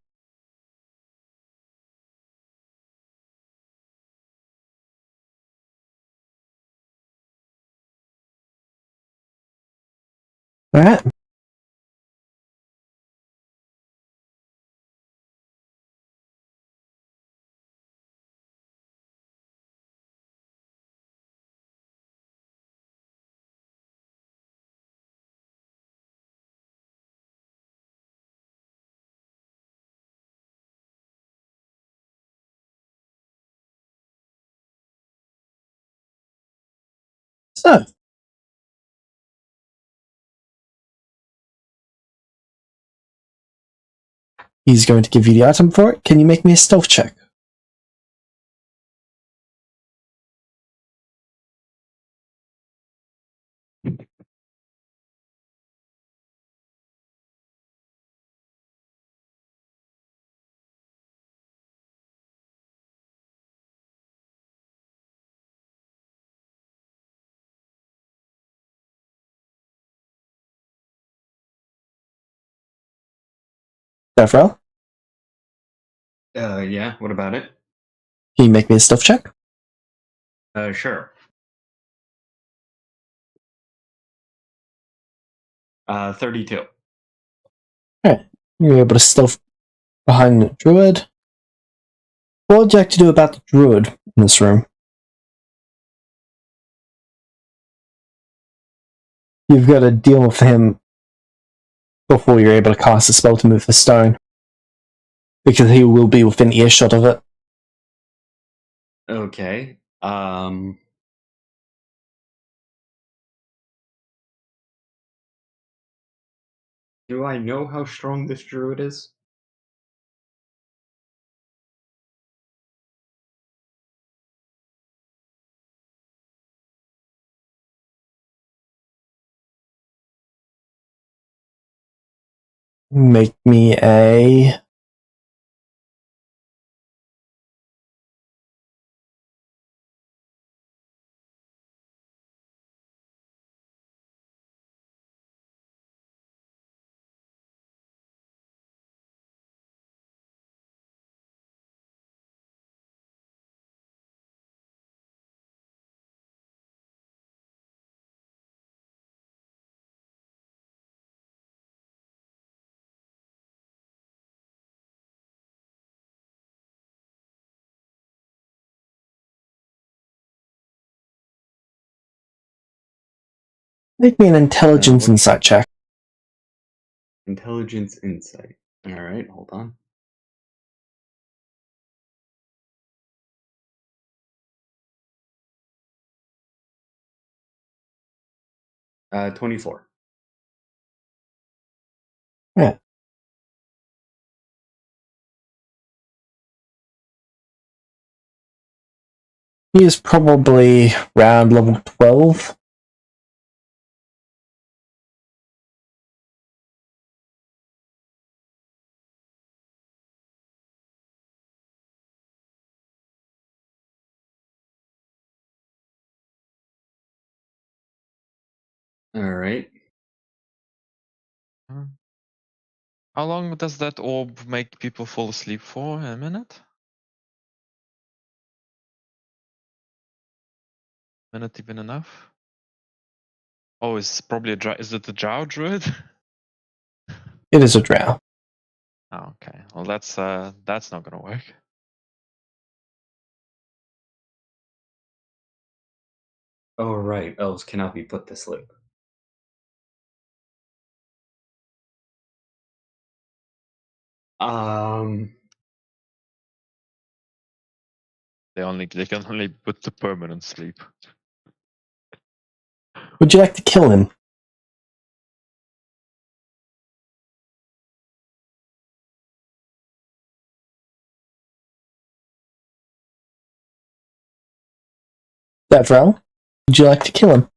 Alright. So, he's going to give you the item for it. Can you make me a stealth check? Several. Yeah, what about it? Can you make me a stealth check? Sure. 32. Alright. You're able to stealth behind the druid. What would you like to do about the druid in this room? You've got to deal with him before you're able to cast a spell to move the stone. Because he will be within earshot of it. Okay. Do I know how strong this druid is? Make me a... Make me an intelligence insight check. Intelligence insight. Alright, hold on. Uh, 24. Yeah. He is probably around level 12. Alright. How long does that orb make people fall asleep for? A minute? Minute even enough? Oh, it's probably a is it a drow druid? It is a drow. Oh, okay. Well, that's not gonna work. Oh, right. Elves cannot be put to sleep. They can only put to permanent sleep. Would you like to kill him? Devrel, would you like to kill him?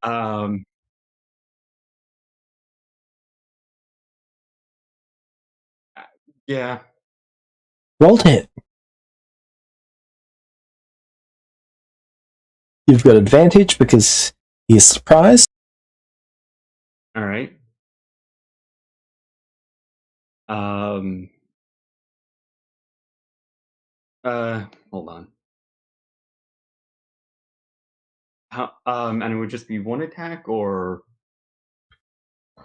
Yeah. Roll to hit. You've got advantage because he's surprised. All right. Hold on. How? And it would just be one attack, or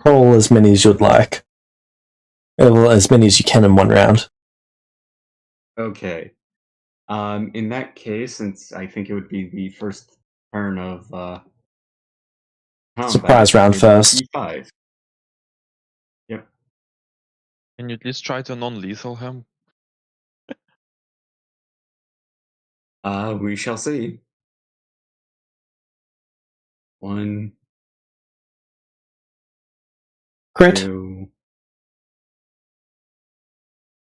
Roll as many as you'd like. Well, as many as you can in one round. okay. In that case, since I think it would be the first turn of combat, Surprise round it would first. be 5. Yep. Can you at least try to non-lethal him? We shall see. 1, Crit. 2,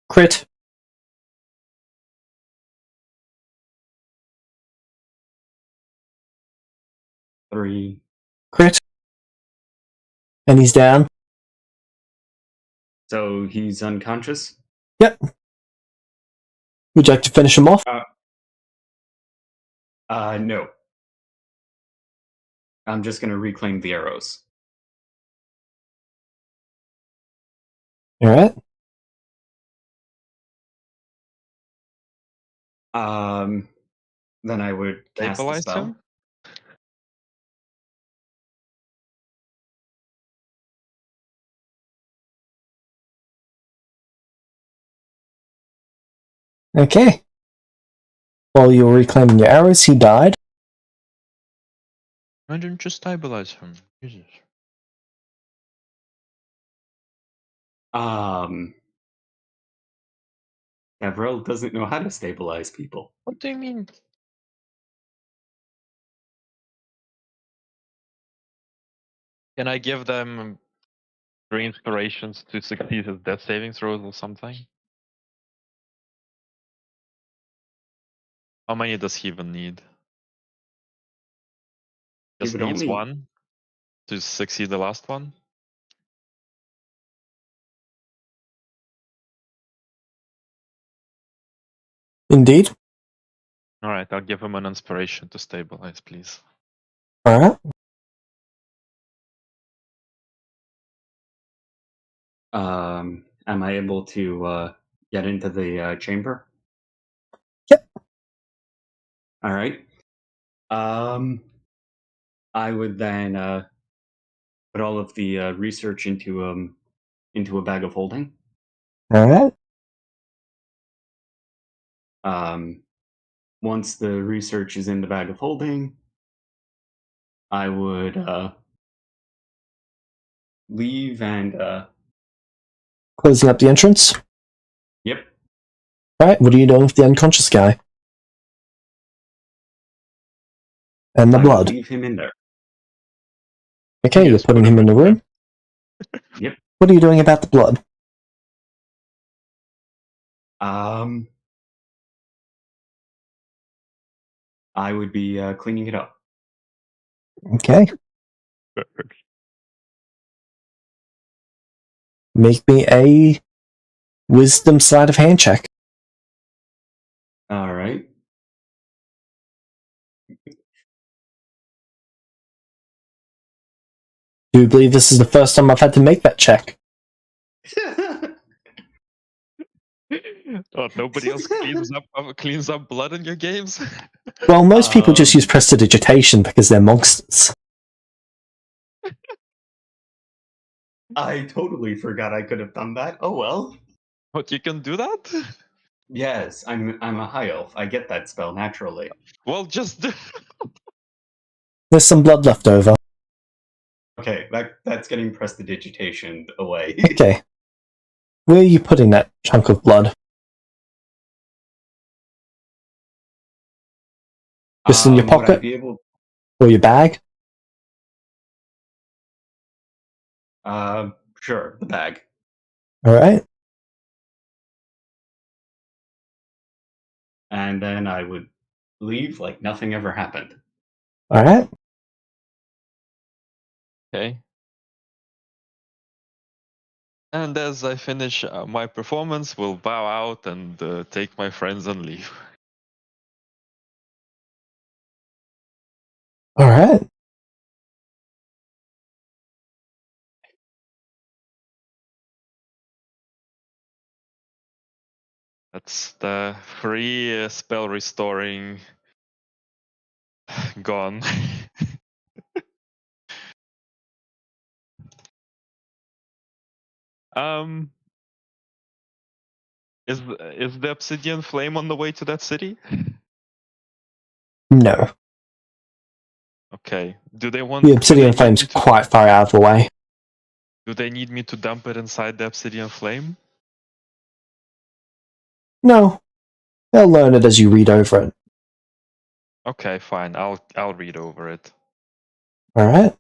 Crit. 3. Crit. And he's down. So he's unconscious? Yep. Would you like to finish him off? No. I'm just gonna reclaim the arrows. Alright. Then I would cast the Stabilize spell. him? Okay. While you were reclaiming your arrows, he died. Why didn't you stabilize him? Jesus. Gavril doesn't know how to stabilize people. What do you mean? Can I give them 3 inspirations to succeed his death saving throws or something? How many does he even need? He Just would needs only 1 to succeed the last one? Indeed. Alright, I'll give him an inspiration to stabilize, please. Alright. Am I able to get into the chamber? Yep. All right. I would then put all of the research into a bag of holding. Alright. Once the research is in the bag of holding, I would leave and Closing up the entrance. yep. Alright, what are you doing with the unconscious guy? And the I would blood. leave him in there. Okay, you're Yes, putting him in the room. Yep. What are you doing about the blood? I would be cleaning it up. Okay. Make me a wisdom sleight of hand check. All right. Do you believe this is the first time I've had to make that check? Oh, nobody else cleans up blood in your games? Well, most people just use prestidigitation because they're monsters. I totally forgot I could have done that. Oh well. What, you can do that? Yes, I'm a high elf. I get that spell naturally. Well, just There's some blood left over. Okay, that's getting prestidigitation away. Okay. Where are you putting that chunk of blood? Just in your Would I pocket? be able? Or your bag? Sure, the bag. Alright. And then I would leave like nothing ever happened. Alright. Okay. And as I finish my performance, we'll bow out and take my friends and leave. Alright. That's the free spell restoring gone. Is the obsidian flame on the way to that city? No. Okay. Do they The obsidian flame's quite far out of the way. Do they need me to dump it inside the obsidian flame? No. They'll learn it as you read over it. Okay, fine. I'll read over it. Alright.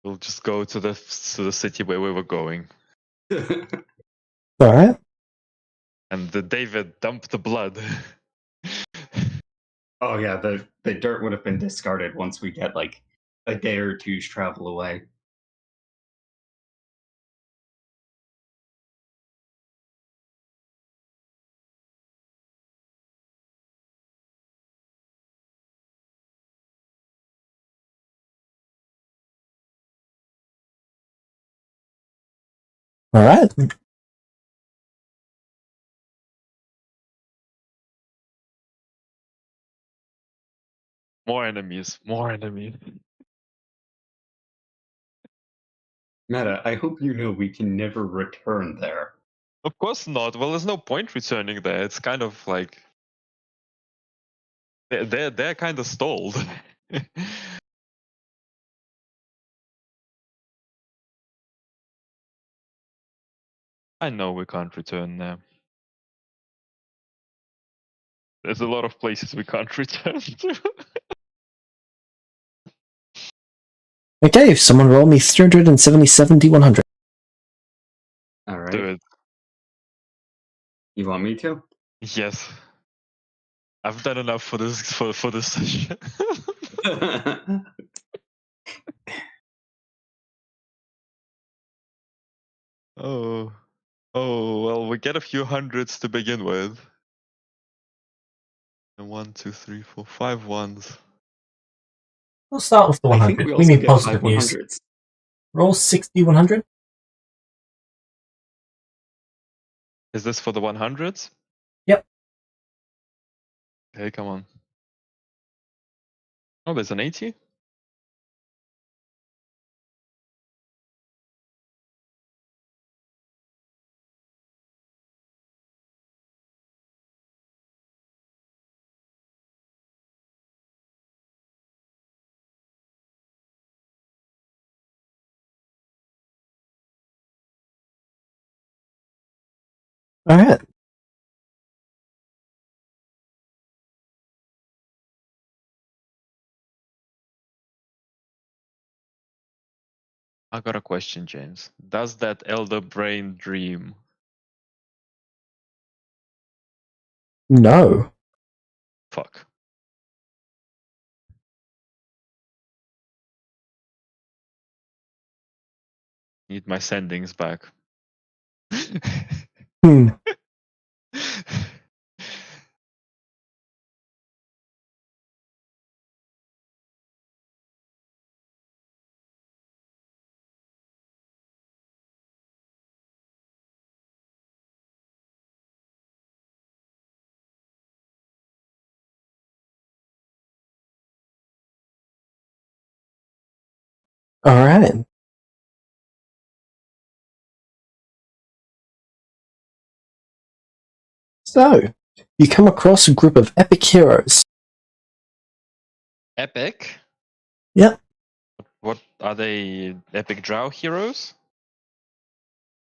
We'll just go to the city where we were going. Alright. And David dumped the blood. Oh yeah, the dirt would have been discarded once we get like a day or two's travel away. Alright. More enemies. More enemies. Meta, I hope you know we can never return there. Of course not. Well, there's no point returning there. It's kind of like they're kind of stalled. I know we can't return there. There's a lot of places we can't return to. Okay, someone roll me 377 D100. Alright. Do it. You want me to? Yes. I've done enough for this session. Oh. Oh, well, we get a few hundreds to begin with. And 1, 2, 3, 4, 5 ones. We'll start with the I think 100. we We also need get positive 5 news. 100s. Roll 60 100. Is this for the 100s? Yep. Okay, come on. Oh, there's an 80? Alright. I got a question, James. Does that elder brain dream? No. Fuck. Need my sendings back. Hmm. Alright. So, you come across a group of epic heroes. Epic? Yep. What are they? Epic drow heroes?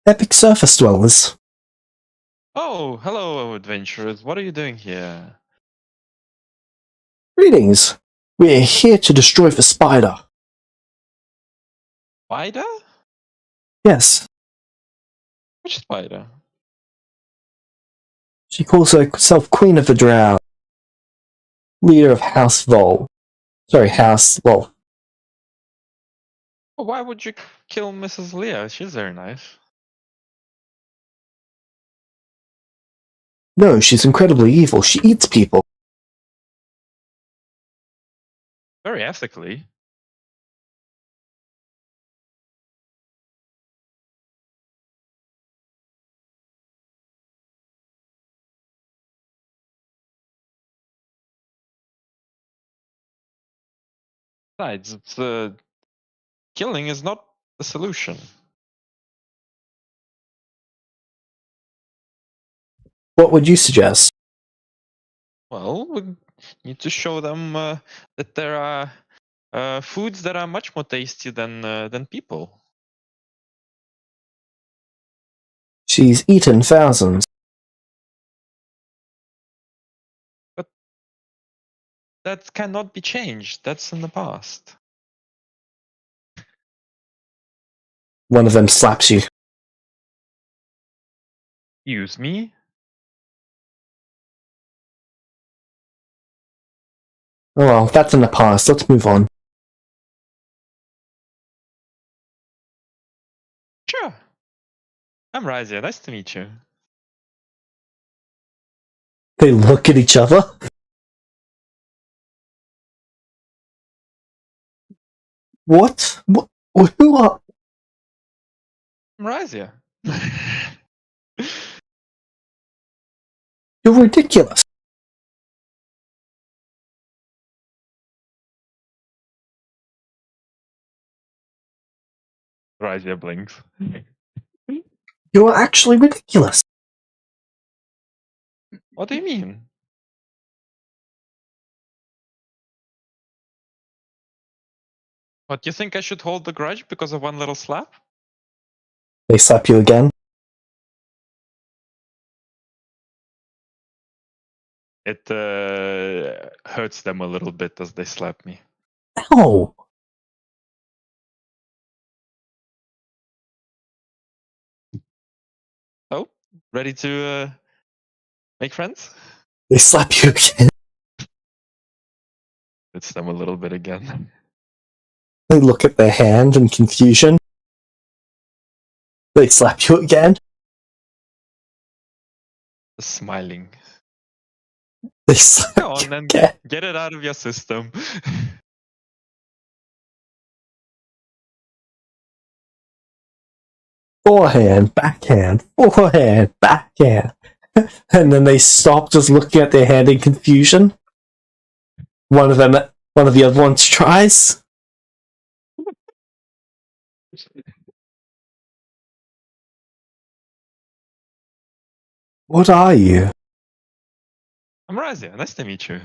Epic surface dwellers. Oh, hello, adventurers. What are you doing here? Greetings. We're here to destroy the spider. Spider? Yes. Which spider? She calls herself Queen of the Drow. leader of House Vol. Sorry, House Vol. Why would you kill Mrs. Leah? She's very nice. No, she's incredibly evil. She eats people. Very ethically. Besides, killing is not the solution. What would you suggest? Well, we need to show them that there are foods that are much more tasty than people. She's eaten thousands. But that cannot be changed. That's in the past. One of them slaps you. Use me? Oh well, that's in the past. Let's move on. Sure. I'm Razia. Nice to meet you. They look at each other. What? Who are... I'm Razia. You're ridiculous. Razia blinks. You're actually ridiculous. What do you mean? What, you think I should hold the grudge because of one little slap? They slap you again. It hurts them a little bit as they slap me. Ow! Oh, ready to make friends? They slap you again. Hurts them a little bit again. They look at their hand in confusion. They slap you again. Smiling. They slap Go on you then, again. get it out of your system. Forehand, backhand, forehand, backhand. And then they stop just looking at their hand in confusion. One of the other ones tries. What are you? I'm Razia. Nice to meet you.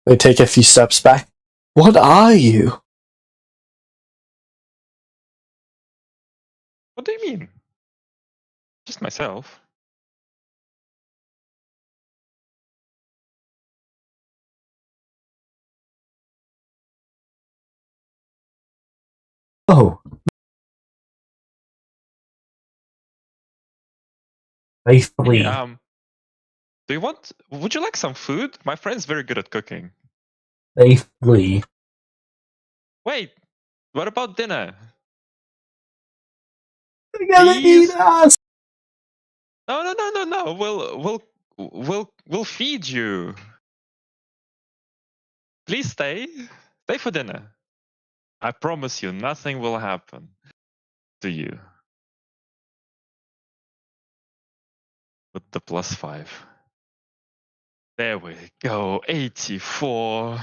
They take a few steps back. What are you? What do you mean? Just myself. Oh. They flee. Hey, would you like some food? My friend's very good at cooking. They flee. Wait, what about dinner? They're gonna eat us! No. We'll feed you. Please stay. Stay for dinner. I promise you, nothing will happen to you. With the +5. There we go. 84.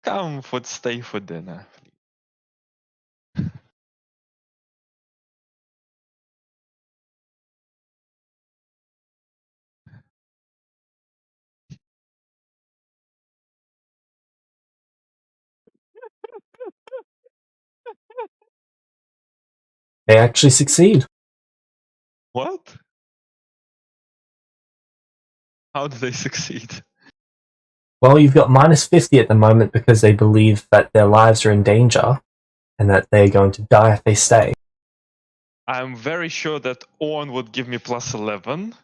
Come stay for dinner. They actually succeed. What? How do they succeed? Well, you've got -50 at the moment because they believe that their lives are in danger and that they're going to die if they stay. I'm very sure that Orn would give me +11.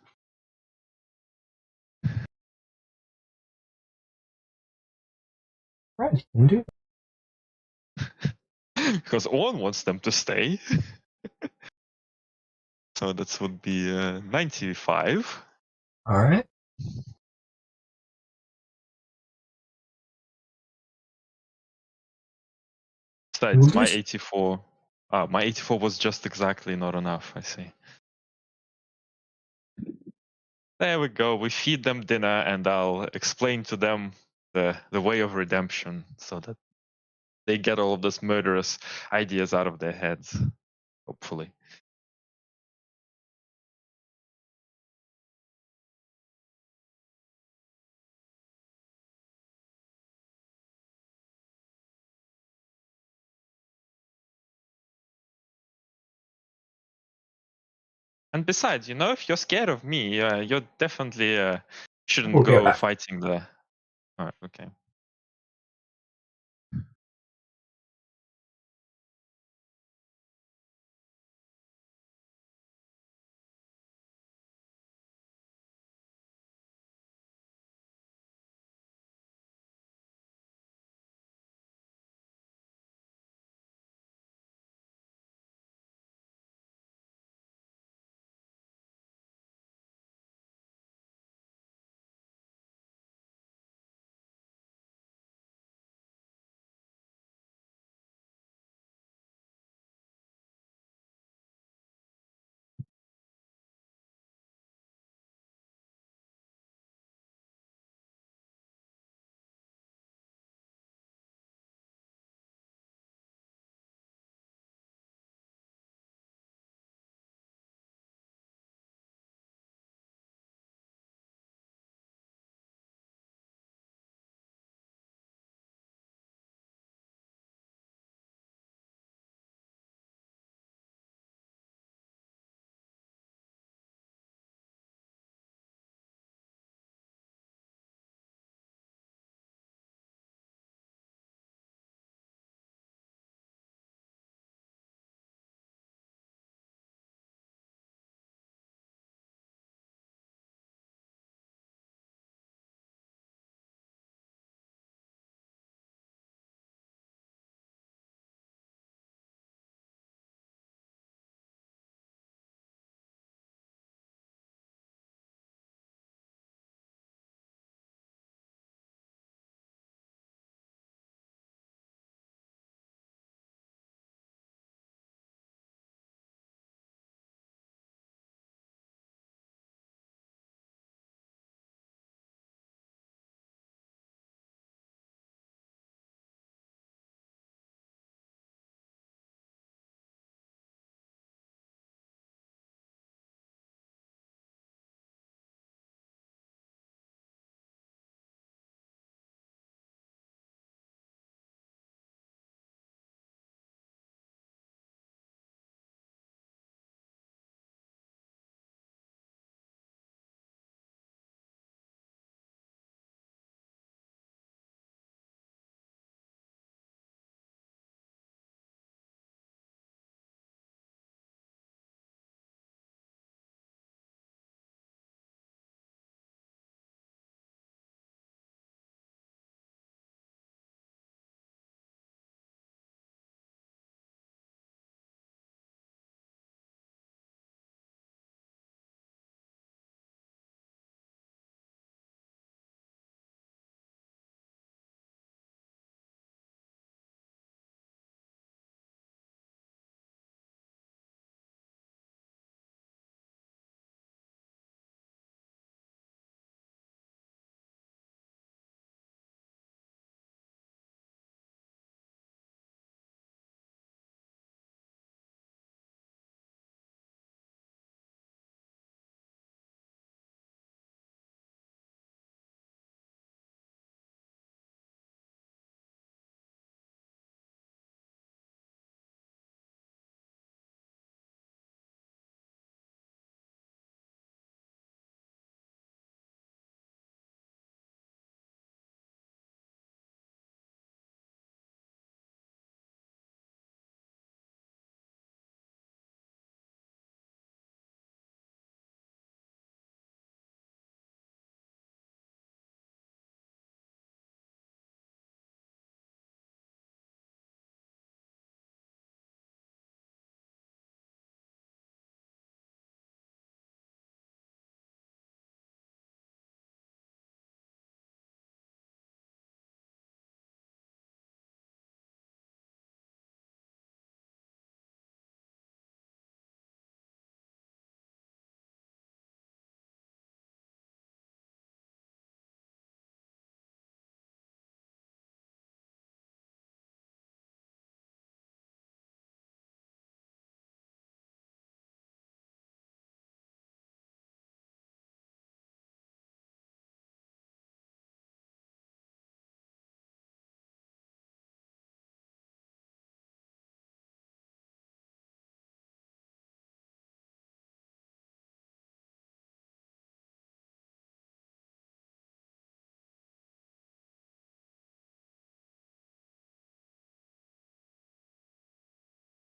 Right, you can do Because Owen wants them to stay. So that would be 95. Alright. Besides, my 84. My 84 was just exactly not enough, I see. There we go. We feed them dinner, and I'll explain to them the way of redemption, so that they get all of those murderous ideas out of their heads. Hopefully. And besides, if you're scared of me, you're definitely shouldn't We'll get go back. fighting the. Alright, okay.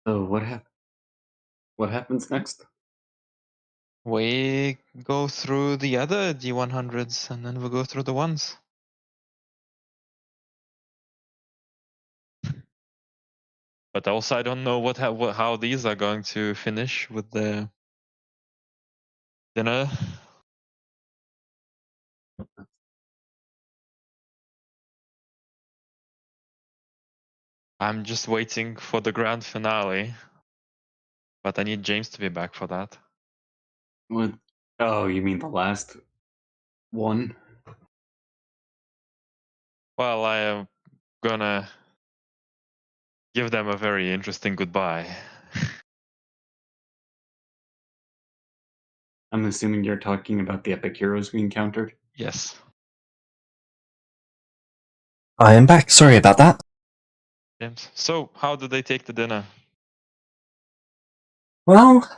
So what happens next? We go through the other D100s and then we go through the ones. But also, I don't know how these are going to finish with the dinner. I'm just waiting for the grand finale. But I need James to be back for that. What? Oh, you mean the last one? Well, I am gonna give them a very interesting goodbye. I'm assuming you're talking about the epic heroes we encountered? Yes. I am back. Sorry about that. James. So, how did they take the dinner? Well,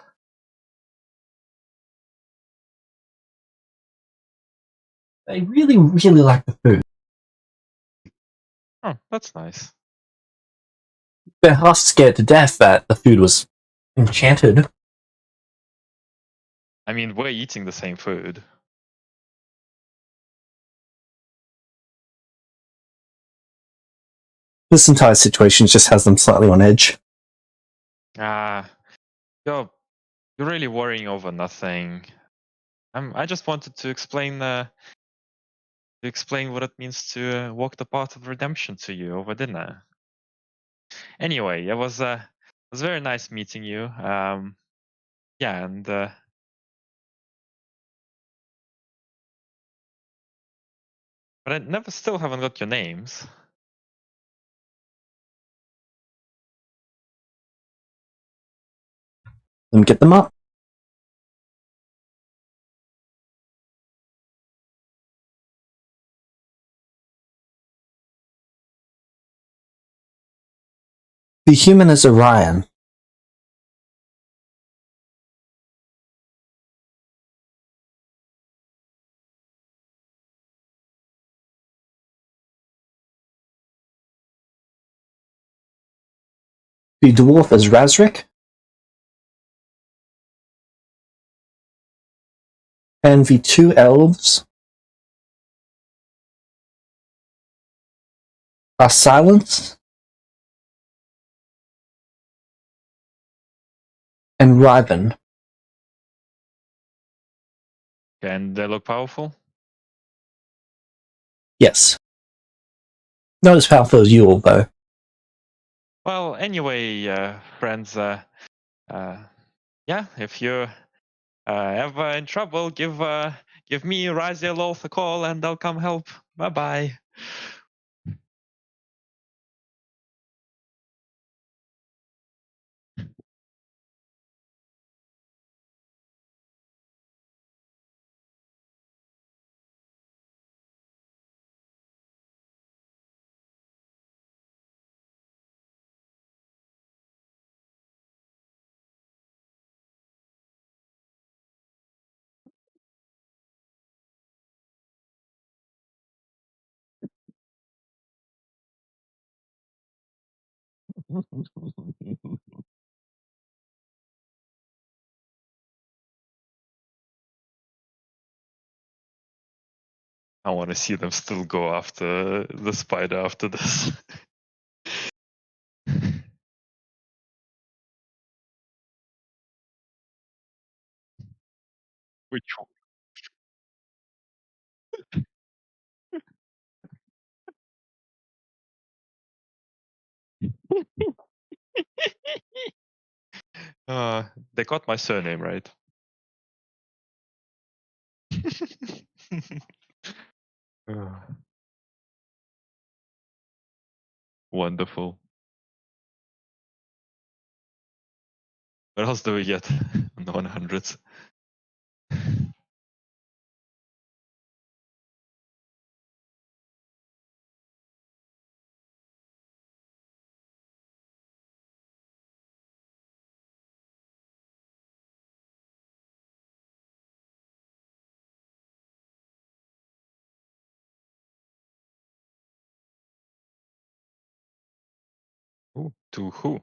they really, really like the food. Oh, that's nice. They're half scared to death that the food was enchanted. I mean, we're eating the same food. This entire situation just has them slightly on edge. You're really worrying over nothing. I just wanted to explain what it means to walk the path of redemption to you over dinner. Anyway, it was very nice meeting you. Yeah, and but I still haven't got your names. Let me get them up. The human is Orion. The dwarf is Razric. And the two elves are Silence and Riven. And they look powerful? Yes. Not as powerful as you all, though. Well, anyway, friends, yeah, if you're ever in trouble, give me Raziel Loth a call and I'll come help. Bye bye. I want to see them still go after the spider after this. Which one? They got my surname right. Wonderful. What else do we get on the 100s? Ooh, to who?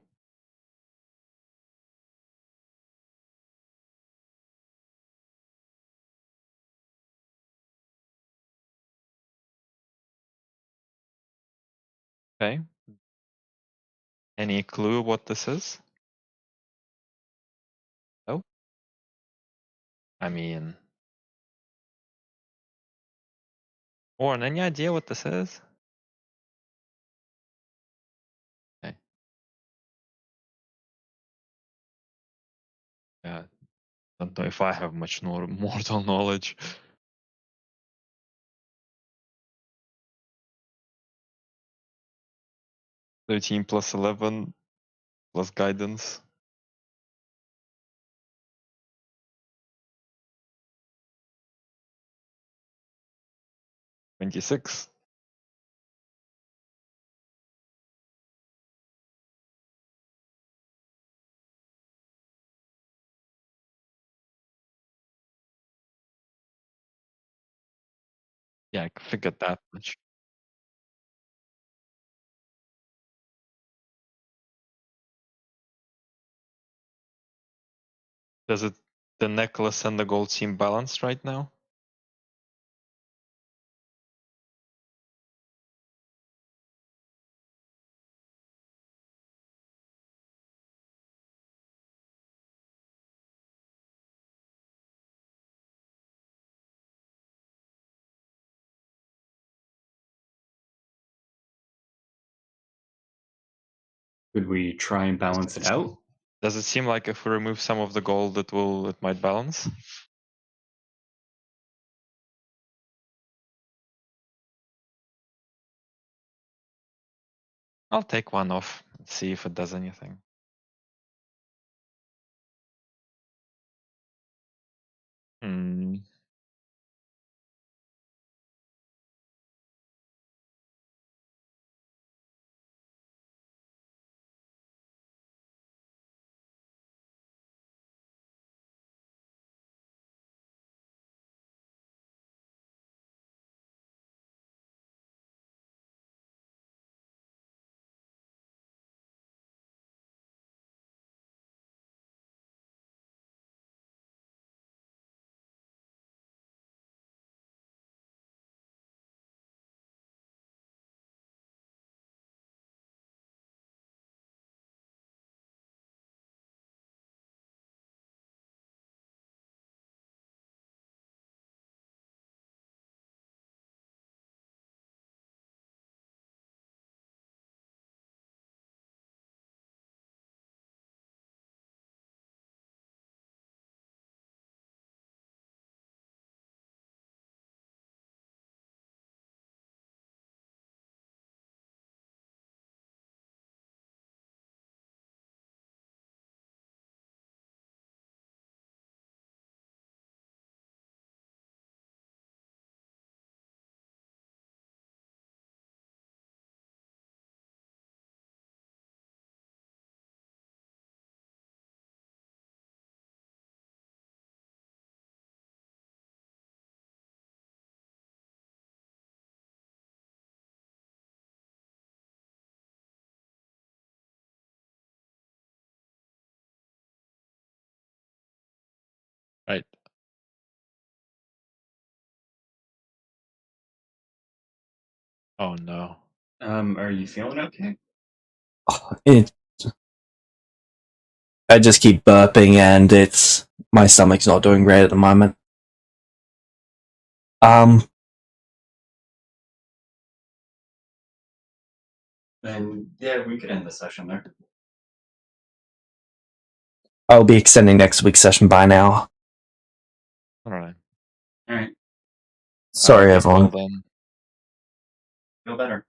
Okay. Any clue what this is? No? I mean... Warren, any idea what this is? Okay. Yeah, don't know if I have much mortal knowledge. 13 plus 11 plus guidance. 26. Yeah, I figured that much. Does it the necklace and the gold seem balanced right now? Could we try and balance it out? Does it seem like if we remove some of the gold, it might balance? I'll take one off and see if it does anything. Hmm. Right. Oh no. Are you feeling okay? I just keep burping and my stomach's not doing great at the moment. Then yeah, we could end the session there. I'll be extending next week's session by an hour. Alright. Alright. Sorry, Be everyone. well then. Feel better.